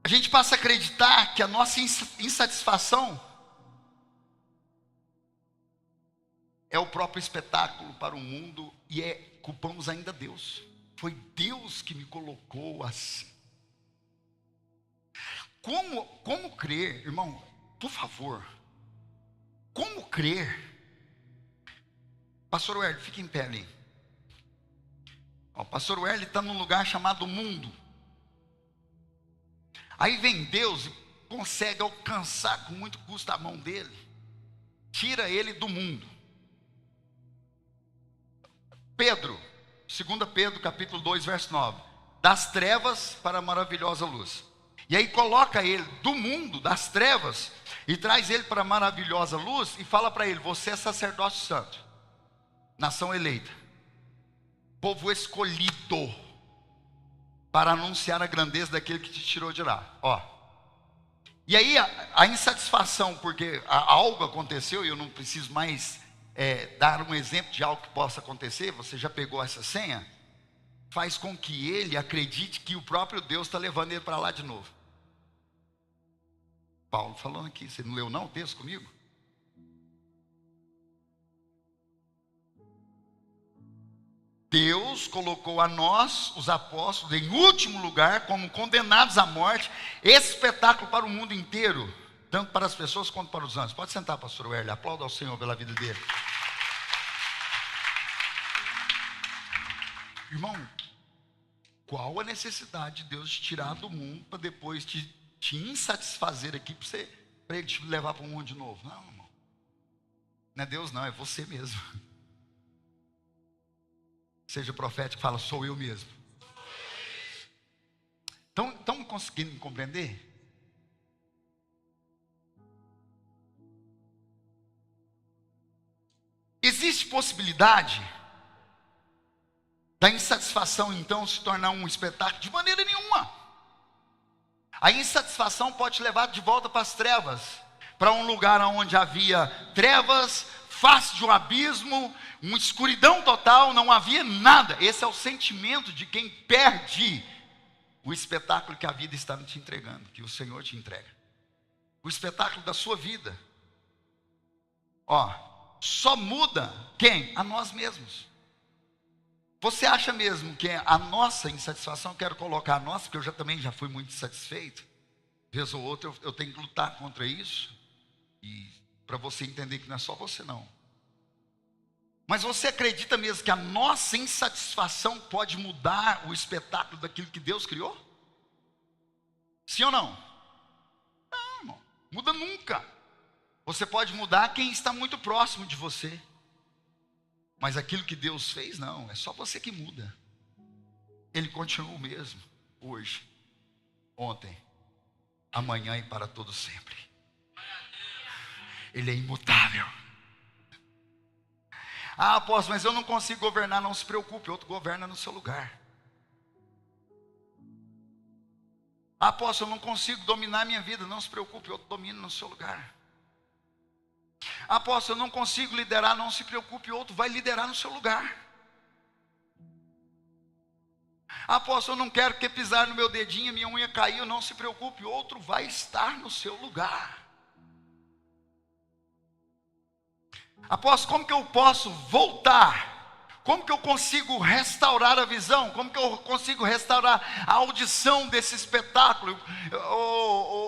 A gente passa a acreditar que a nossa insatisfação é o próprio espetáculo para o mundo e culpamos ainda Deus. Foi Deus que me colocou assim. Como crer, irmão, por favor, como crer? Pastor Werley, fica em pé ali. O pastor Werley está num lugar chamado mundo. Aí vem Deus e consegue alcançar com muito custo a mão dele. Tira ele do mundo. Pedro, 2 Pedro capítulo 2, verso 9. Das trevas para a maravilhosa luz. E aí coloca ele do mundo, das trevas, e traz ele para a maravilhosa luz e fala para ele: você é sacerdócio santo, nação eleita, povo escolhido, para anunciar a grandeza daquele que te tirou de lá. Ó. E aí a insatisfação, porque algo aconteceu, e eu não preciso mais dar um exemplo de algo que possa acontecer, você já pegou essa senha, faz com que ele acredite que o próprio Deus está levando ele para lá de novo. Paulo falando aqui, você não leu não o texto comigo? Deus colocou a nós, os apóstolos, em último lugar, como condenados à morte, esse espetáculo para o mundo inteiro, tanto para as pessoas quanto para os anjos. Pode sentar, pastor Werley, aplauda ao Senhor pela vida dele. Irmão, qual a necessidade de Deus te tirar do mundo para depois te insatisfazer aqui, para ele te levar para o mundo de novo? Não, irmão. Não é Deus não, é você mesmo. Seja profético, fala, sou eu mesmo. Estão conseguindo me compreender? Existe possibilidade da insatisfação então se tornar um espetáculo? De maneira nenhuma. A insatisfação pode te levar de volta para as trevas, para um lugar onde havia trevas, face de um abismo, uma escuridão total, não havia nada. Esse é o sentimento de quem perde o espetáculo que a vida está te entregando, que o Senhor te entrega. O espetáculo da sua vida. Ó, só muda quem? A nós mesmos. Você acha mesmo que a nossa insatisfação, quero colocar a nossa, porque eu também já fui muito insatisfeito, Vez ou outra eu tenho que lutar contra isso. E para você entender que não é só você não. Mas você acredita mesmo que a nossa insatisfação pode mudar o espetáculo daquilo que Deus criou? Sim ou não? Não, irmão. Muda nunca. Você pode mudar quem está muito próximo de você. Mas aquilo que Deus fez, não. É só você que muda. Ele continua o mesmo. Hoje, ontem, amanhã e para todo sempre. Ele é imutável. Ah, apóstolo, mas eu não consigo governar. Não se preocupe, outro governa no seu lugar. Ah, apóstolo, eu não consigo dominar a minha vida. Não se preocupe, outro domina no seu lugar. Ah, apóstolo, eu não consigo liderar. Não se preocupe, outro vai liderar no seu lugar. Ah, apóstolo, eu não quero que pisar no meu dedinho, minha unha caiu. Não se preocupe, outro vai estar no seu lugar. Apóstolo, como que eu posso voltar? Como que eu consigo restaurar a visão? Como que eu consigo restaurar a audição desse espetáculo?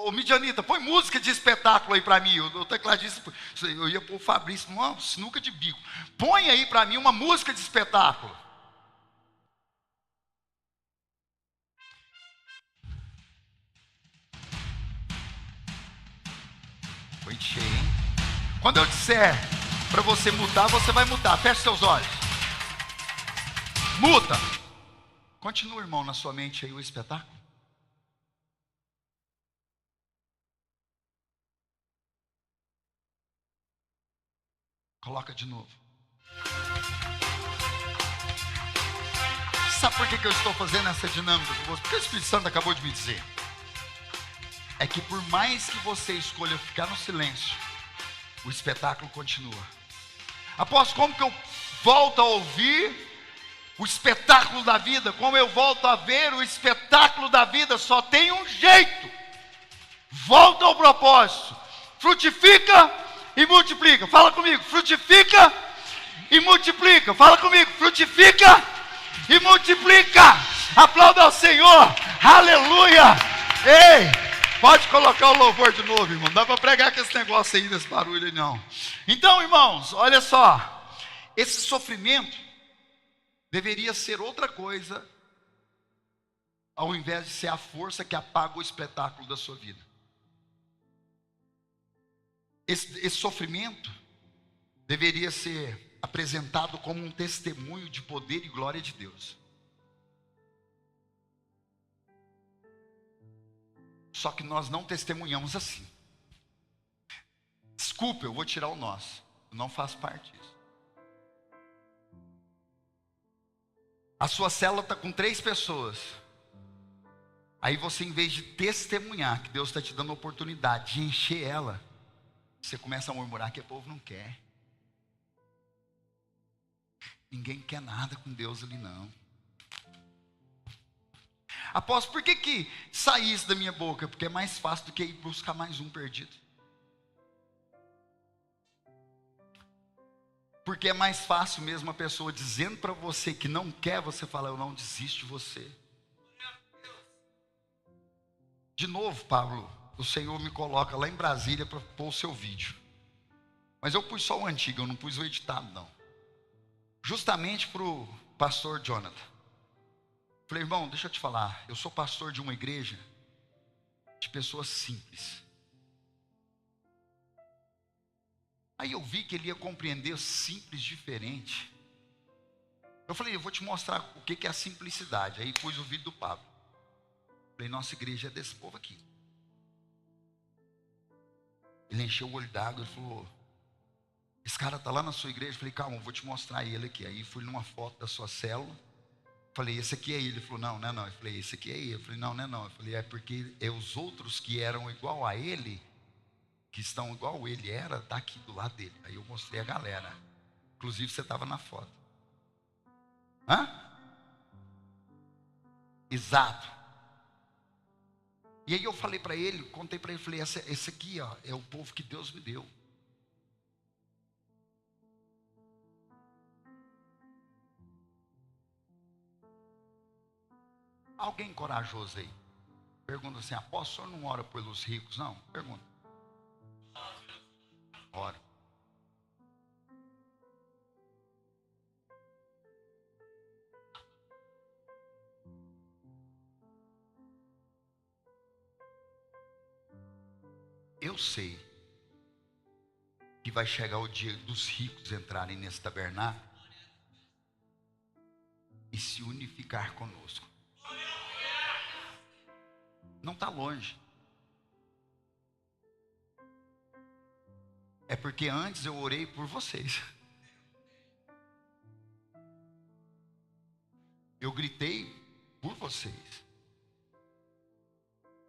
Ô Midianita, põe música de espetáculo aí para mim. O tecladista, eu ia pôr o Fabrício, uma sinuca de bico. Põe aí para mim uma música de espetáculo. Foi cheio, hein? Quando eu disser para você mudar, você vai mudar. Feche seus olhos. Muda. Continua, irmão, na sua mente aí o espetáculo. Coloca de novo. Sabe por que eu estou fazendo essa dinâmica com você? Porque o Espírito Santo acabou de me dizer. É que por mais que você escolha ficar no silêncio, o espetáculo continua. Apóstolo, como que eu volto a ouvir o espetáculo da vida? Como eu volto a ver o espetáculo da vida? Só tem um jeito. Volta ao propósito. Frutifica e multiplica. Fala comigo. Frutifica e multiplica. Fala comigo. Frutifica e multiplica. Aplauda ao Senhor. Aleluia. Ei, pode colocar o louvor de novo, irmão. Não dá para pregar com esse negócio aí, desse barulho aí, não. Então, irmãos, olha só. Esse sofrimento deveria ser outra coisa, ao invés de ser a força que apaga o espetáculo da sua vida. Esse sofrimento deveria ser apresentado como um testemunho de poder e glória de Deus. Só que nós não testemunhamos assim. Desculpa, eu vou tirar o nosso. Eu não faço parte disso. A sua célula está com 3 pessoas. Aí você, em vez de testemunhar que Deus está te dando a oportunidade de encher ela, você começa a murmurar que o povo não quer. Ninguém quer nada com Deus ali, não. Apóstolo, por que sair isso da minha boca? Porque é mais fácil do que ir buscar mais um perdido. Porque é mais fácil mesmo a pessoa dizendo para você que não quer, você fala, eu não desisto de você. De novo, Pablo, o Senhor me coloca lá em Brasília para pôr o seu vídeo. Mas eu pus só o antigo, eu não pus o editado, não. Justamente para o pastor Jonathan. Falei, irmão, deixa eu te falar, eu sou pastor de uma igreja de pessoas simples. Aí eu vi que ele ia compreender simples diferente. Eu falei, eu vou te mostrar o que é a simplicidade. Aí pus o vídeo do Pablo. Falei, nossa igreja é desse povo aqui. Ele encheu o olho d'água e falou, esse cara está lá na sua igreja? Eu falei, calma, eu vou te mostrar ele aqui. Aí fui numa foto da sua célula. Falei, esse aqui é ele. Ele falou, não, não é não. Eu falei, esse aqui é ele. Eu falei, não, não é não. Eu falei, é porque é os outros que eram igual a ele, que estão igual ele era, está aqui do lado dele. Aí eu mostrei a galera. Inclusive você estava na foto. Hã? Exato. E aí eu falei para ele, contei para ele, falei, esse aqui ó, é o povo que Deus me deu. Alguém corajoso aí? Pergunta assim: apóstolo, o senhor não ora pelos ricos? Não, pergunta. Ora. Eu sei que vai chegar o dia dos ricos entrarem nesse tabernáculo e se unificar conosco. Não está longe. É porque antes eu orei por vocês. Eu gritei por vocês.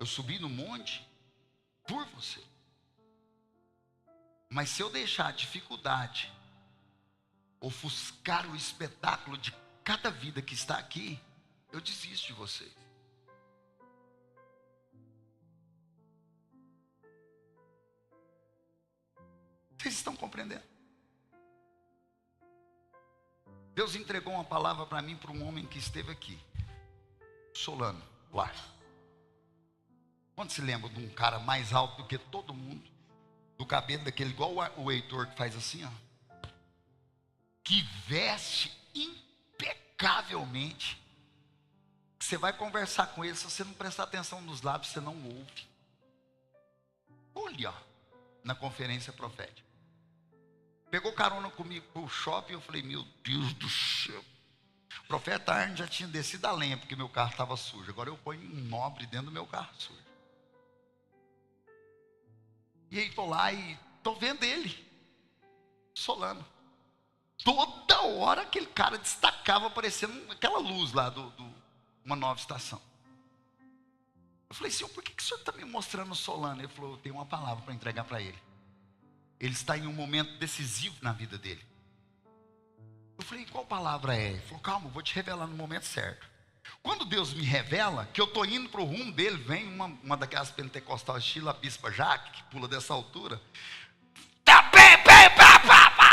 Eu subi no monte por você. Mas se eu deixar a dificuldade ofuscar o espetáculo de cada vida que está aqui, eu desisto de vocês. Vocês estão compreendendo? Deus entregou uma palavra para mim, para um homem que esteve aqui, Solano, lá. Quando se lembra de um cara mais alto do que todo mundo, do cabelo daquele, igual o Heitor que faz assim, ó, que veste impecavelmente, que você vai conversar com ele, se você não prestar atenção nos lábios, você não ouve. Olha, na conferência profética. Pegou carona comigo pro shopping, eu falei, meu Deus do céu. O profeta Arne já tinha descido a lenha, porque meu carro estava sujo. Agora eu ponho um nobre dentro do meu carro sujo. E aí estou lá e estou vendo ele, Solano. Toda hora aquele cara destacava, aparecendo aquela luz lá uma nova estação. Eu falei, senhor, por que o senhor está me mostrando o Solano? Ele falou, eu tenho uma palavra para entregar para ele. Ele está em um momento decisivo na vida dele. Eu falei, qual palavra é? Ele falou, calma, eu vou te revelar no momento certo. Quando Deus me revela que eu estou indo para o rumo dele, vem uma daquelas pentecostais estilo a Bispa Jaque, que pula dessa altura,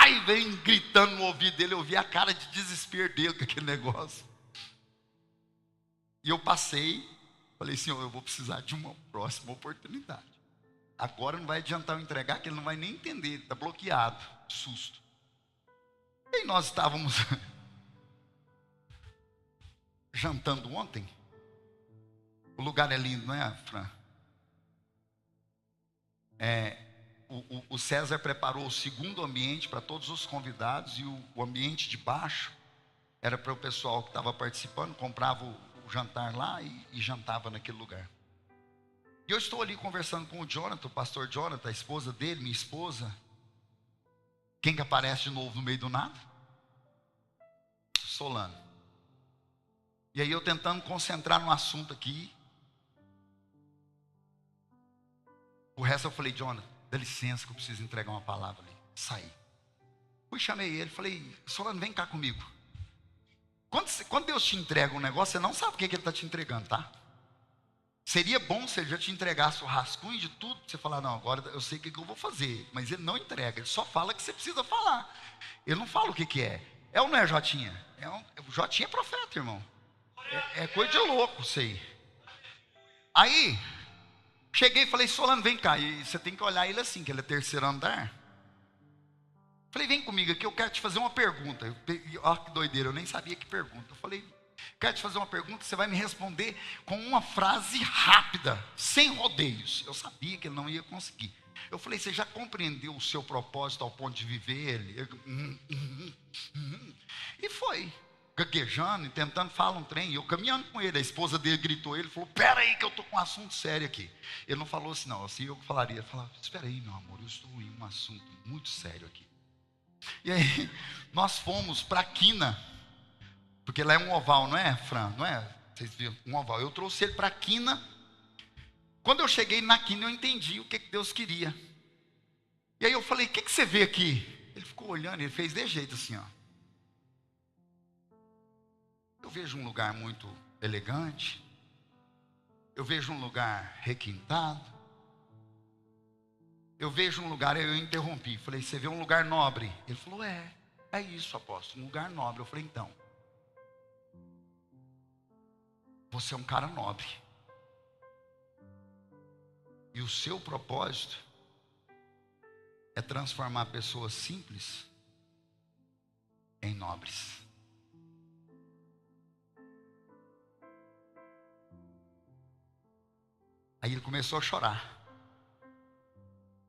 e vem gritando no ouvido dele. Eu vi a cara de desespero dele com aquele negócio. E eu passei, falei, senhor, eu vou precisar de uma próxima oportunidade. Agora não vai adiantar eu entregar, que ele não vai nem entender, ele está bloqueado, susto. E nós estávamos jantando ontem. O lugar é lindo, não é, Fran? O César preparou o segundo ambiente para todos os convidados, e o ambiente de baixo era para o pessoal que estava participando, comprava o jantar lá e jantava naquele lugar. E eu estou ali conversando com o Jonathan, o pastor Jonathan, a esposa dele, minha esposa. Quem que aparece de novo no meio do nada? Solano. E aí eu tentando concentrar no assunto aqui. O resto eu falei, Jonathan, dá licença que eu preciso entregar uma palavra ali. Saí. Fui, chamei ele, falei, Solano, vem cá comigo. Quando Deus te entrega um negócio, você não sabe o que ele está te entregando, tá? Seria bom se ele já te entregasse o rascunho de tudo, você falar, não, agora eu sei o que eu vou fazer. Mas ele não entrega, ele só fala que você precisa falar. Ele não fala o que é. É ou não é, Jotinha? O Jotinha é profeta, irmão. É coisa de louco, sei. Aí, cheguei e falei, Solano, vem cá. E você tem que olhar ele assim, que ele é terceiro andar. Falei, vem comigo aqui, eu quero te fazer uma pergunta. Olha que doideira, eu nem sabia que pergunta. Eu falei, quero te fazer uma pergunta, você vai me responder com uma frase rápida, sem rodeios. Eu sabia que ele não ia conseguir. Eu falei, você já compreendeu o seu propósito ao ponto de viver ele? E foi, gaguejando e tentando falar um trem. Eu caminhando com ele, a esposa dele gritou, ele falou, pera aí que eu estou com um assunto sério aqui. Ele não falou assim não, assim eu falaria. Ele falava, espera aí meu amor, eu estou em um assunto muito sério aqui. E aí, nós fomos para a quina, porque lá é um oval, não é, Fran? Não é? Vocês viram? Um oval. Eu trouxe ele para a quina. Quando eu cheguei na quina, eu entendi o que Deus queria. E aí eu falei, o que você vê aqui? Ele ficou olhando, ele fez de jeito assim, ó. Eu vejo um lugar muito elegante. Eu vejo um lugar requintado. Eu vejo um lugar, eu interrompi. Falei, você vê um lugar nobre? Ele falou, é isso, apóstolo, um lugar nobre. Eu falei, então, você é um cara nobre. E o seu propósito é transformar pessoas simples em nobres. Aí ele começou a chorar.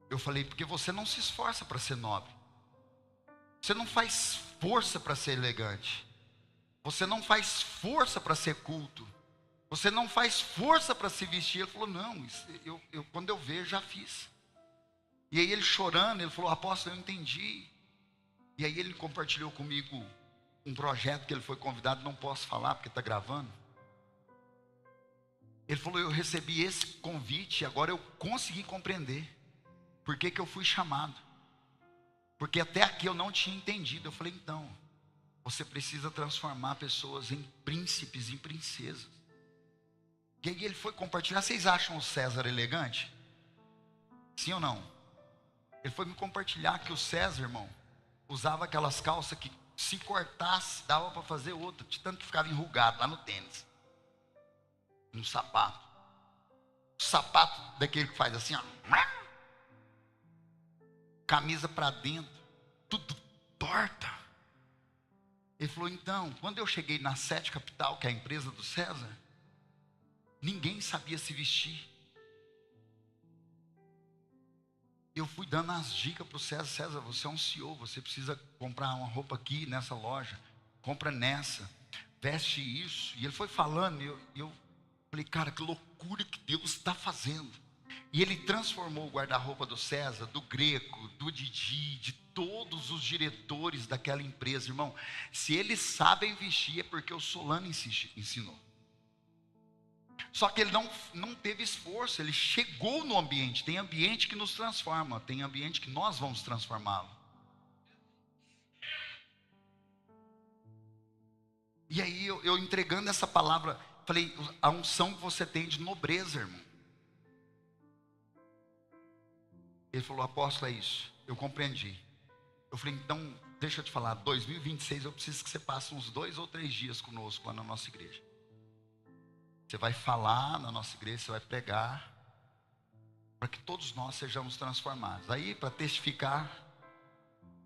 Eu falei, porque você não se esforça para ser nobre. Você não faz força para ser elegante. Você não faz força para ser culto. Você não faz força para se vestir. Ele falou, não, quando eu ver, já fiz. E aí ele chorando, ele falou, apóstolo, eu entendi. E aí ele compartilhou comigo um projeto que ele foi convidado, não posso falar porque está gravando. Ele falou, eu recebi esse convite e agora eu consegui compreender por que eu fui chamado. Porque até aqui eu não tinha entendido. Eu falei, então, você precisa transformar pessoas em príncipes, em princesas. E aí ele foi compartilhar. Vocês acham o César elegante? Sim ou não? Ele foi me compartilhar que o César, irmão, usava aquelas calças que se cortasse, dava para fazer outra, de tanto que ficava enrugado lá no tênis. No sapato. O sapato daquele que faz assim, ó. Camisa para dentro, tudo torta. Ele falou, então, quando eu cheguei na Sete Capital, que é a empresa do César, ninguém sabia se vestir. Eu fui dando as dicas para o César. César, você é um CEO, você precisa comprar uma roupa aqui nessa loja, compra nessa, veste isso. E ele foi falando, e eu falei, cara, que loucura que Deus está fazendo. E ele transformou o guarda-roupa do César, do Greco, do Didi, de todos os diretores daquela empresa. Irmão, se eles sabem vestir é porque o Solano ensinou. Só que ele não teve esforço, ele chegou no ambiente. Tem ambiente que nos transforma, tem ambiente que nós vamos transformá-lo. E aí eu entregando essa palavra, falei, a unção que você tem de nobreza, irmão. Ele falou, apóstolo, é isso. Eu compreendi. Eu falei, então, deixa eu te falar, 2026 eu preciso que você passe uns 2 ou 3 dias conosco lá na nossa igreja. Você vai falar na nossa igreja, você vai pregar, para que todos nós sejamos transformados. Aí, para testificar,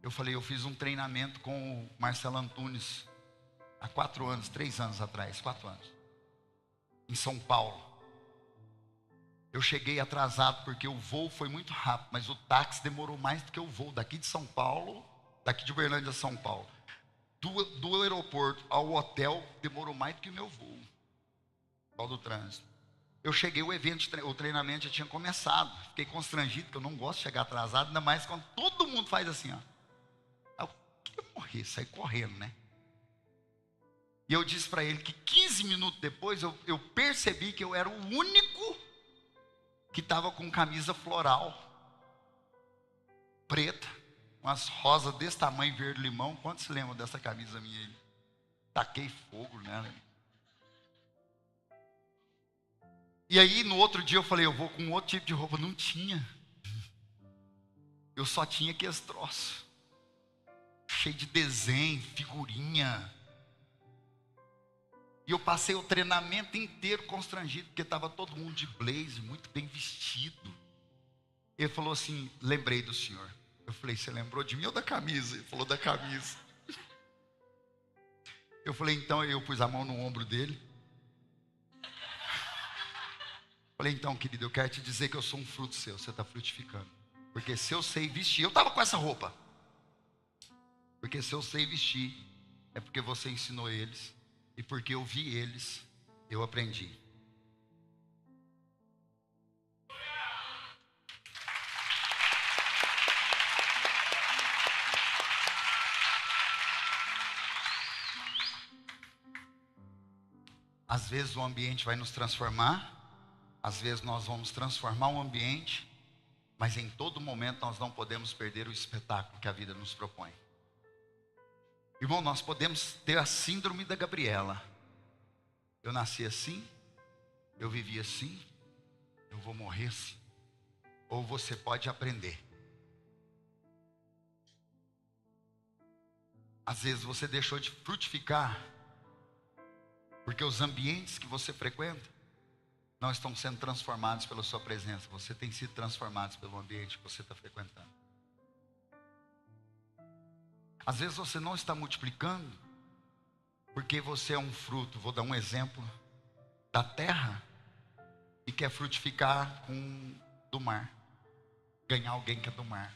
eu falei, eu fiz um treinamento com o Marcelo Antunes, há 4 anos, 3 anos atrás, 4 anos, em São Paulo. Eu cheguei atrasado porque o voo foi muito rápido, mas o demorou mais do que o voo daqui de São Paulo, daqui de Uberlândia a São Paulo. Do aeroporto ao hotel demorou mais do que o meu voo, por causa do trânsito. Eu cheguei, o treinamento já tinha começado. Fiquei constrangido, porque eu não gosto de chegar atrasado, ainda mais quando todo mundo faz assim, ó. Eu queria morrer, sair correndo, né? E eu disse para ele que 15 minutos depois eu percebi que eu era o único que estava com camisa floral, preta, com as rosas desse tamanho, verde limão. Quantos se lembram dessa camisa minha aí? Taquei fogo nela. E aí no outro dia eu falei, eu vou com outro tipo de roupa. Não tinha. Eu só tinha aqueles troços, cheio de desenho, figurinha. E eu passei o treinamento inteiro constrangido, porque estava todo mundo de blazer, muito bem vestido. Ele falou assim, lembrei do senhor. Eu falei, você lembrou de mim ou da camisa? Ele falou, da camisa. Eu falei, então, eu pus a mão no ombro dele. Falei, então, querido, eu quero te dizer que eu sou um fruto seu, você está frutificando. Porque se eu sei vestir, eu estava com essa roupa. Porque se eu sei vestir, é porque você ensinou eles. E porque eu vi eles, eu aprendi. Às vezes o ambiente vai nos transformar, às vezes nós vamos transformar o ambiente, mas em todo momento nós não podemos perder o espetáculo que a vida nos propõe. Irmão, nós podemos ter a síndrome da Gabriela. Eu nasci assim, eu vivi assim, eu vou morrer assim. Ou você pode aprender. Às vezes você deixou de frutificar, porque os ambientes que você frequenta não estão sendo transformados pela sua presença. Você tem sido transformado pelo ambiente que você está frequentando. Às vezes você não está multiplicando, porque você é um fruto, vou dar um exemplo, da terra, e quer frutificar com do mar. Ganhar alguém que é do mar.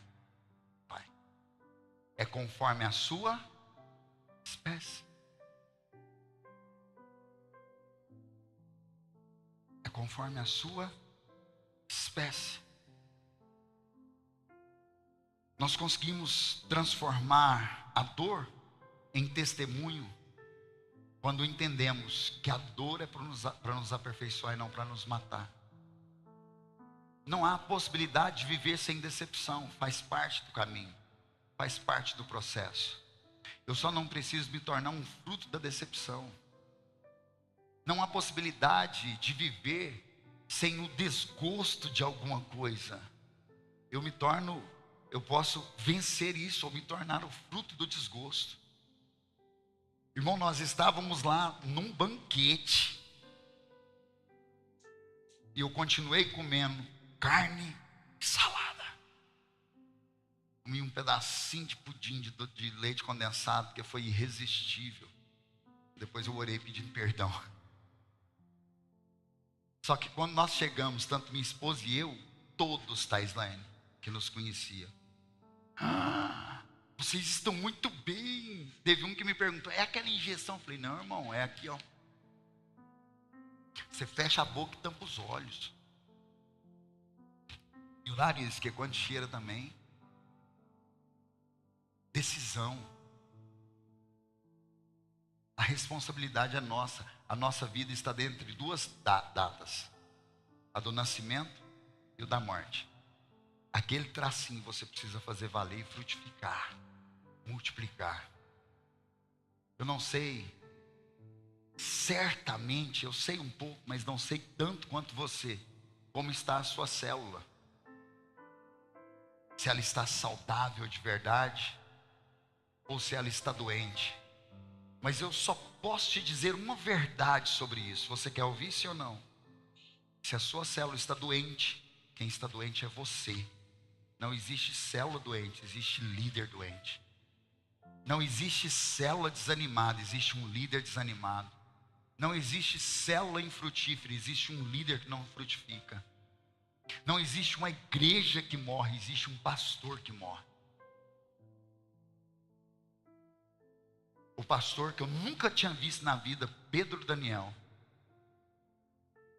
Vai. É conforme a sua espécie. É conforme a sua espécie. Nós conseguimos transformar a dor em testemunho quando entendemos que a dor é para nos aperfeiçoar e não para nos matar. Não há possibilidade de viver sem decepção, faz parte do caminho, faz parte do processo. Eu só não preciso me tornar um fruto da decepção. Não há possibilidade de viver sem o desgosto de alguma coisa. Eu posso vencer isso ou me tornar o fruto do desgosto. Irmão, nós estávamos lá num banquete e eu continuei comendo carne e salada. Comi um pedacinho de pudim de leite condensado, porque foi irresistível. Depois eu orei pedindo perdão. Só que quando nós chegamos, tanto minha esposa e eu, todos, Taislaine, que nos conhecia. Vocês estão muito bem. Teve um que me perguntou, é aquela injeção? Eu falei, não, irmão, é aqui, ó. Você fecha a boca e tampa os olhos. E o nariz, que é quando cheira também. Decisão. A responsabilidade é nossa. A nossa vida está dentro de duas datas. A do nascimento e o da morte. Aquele tracinho você precisa fazer valer e frutificar. Multiplicar. Eu não sei, certamente, eu sei um pouco, mas não sei tanto quanto você, como está a sua célula. Se ela está saudável de verdade, ou se ela está doente. Mas eu só posso te dizer uma verdade sobre isso. Você quer ouvir sim ou não? Se a sua célula está doente, quem está doente é você. Não existe célula doente, existe líder doente. Não existe célula desanimada, existe um líder desanimado. Não existe célula infrutífera, existe um líder que não frutifica. Não existe uma igreja que morre, existe um pastor que morre. O pastor que eu nunca tinha visto na vida, Pedro Daniel,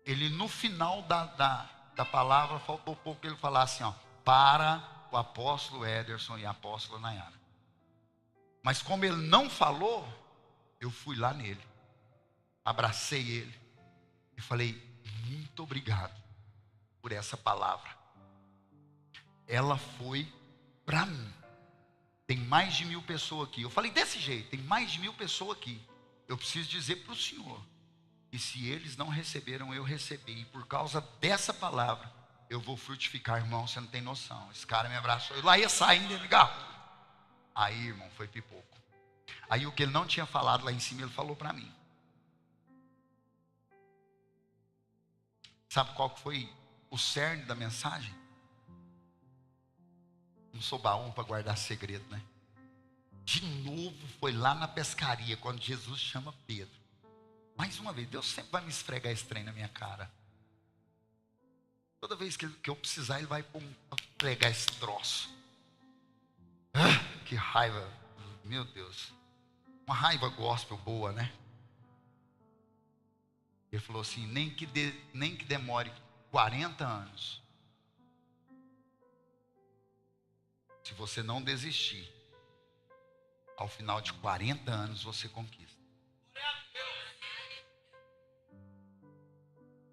ele no final da palavra, faltou pouco ele falar assim, ó, para o apóstolo Ederson e a apóstola Nayara. Mas como ele não falou, eu fui lá nele, abracei ele e falei, muito obrigado por essa palavra. Ela foi para mim. Tem mais de 1000 pessoas aqui. Eu falei desse jeito, tem mais de 1000 pessoas aqui. Eu preciso dizer para o Senhor, e se eles não receberam, eu recebi. E por causa dessa palavra, eu vou frutificar, irmão, você não tem noção. Esse cara me abraçou, eu lá ia saindo dele, garro. Aí, irmão, foi pipoco. Aí o que ele não tinha falado lá em cima, ele falou para mim. Sabe qual que foi o cerne da mensagem? Não sou baú para guardar segredo, né? De novo foi lá na pescaria, quando Jesus chama Pedro. Mais uma vez, Deus sempre vai me esfregar esse trem na minha cara. Toda vez que eu precisar, Ele vai pregar esse troço. Que raiva, meu Deus. Uma raiva gospel boa, né? Ele falou assim, nem que demore 40 anos. Se você não desistir, ao final de 40 anos você conquista.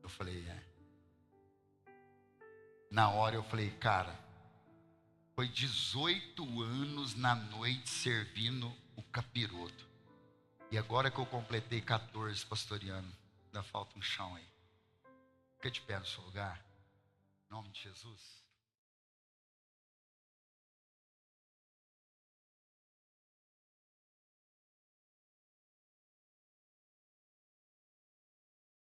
Eu falei, Na hora eu falei, cara, foi 18 anos na noite servindo o capiroto. E agora que eu completei 14 pastoreando, ainda falta um chão aí. Fica de pé no seu lugar. Em nome de Jesus.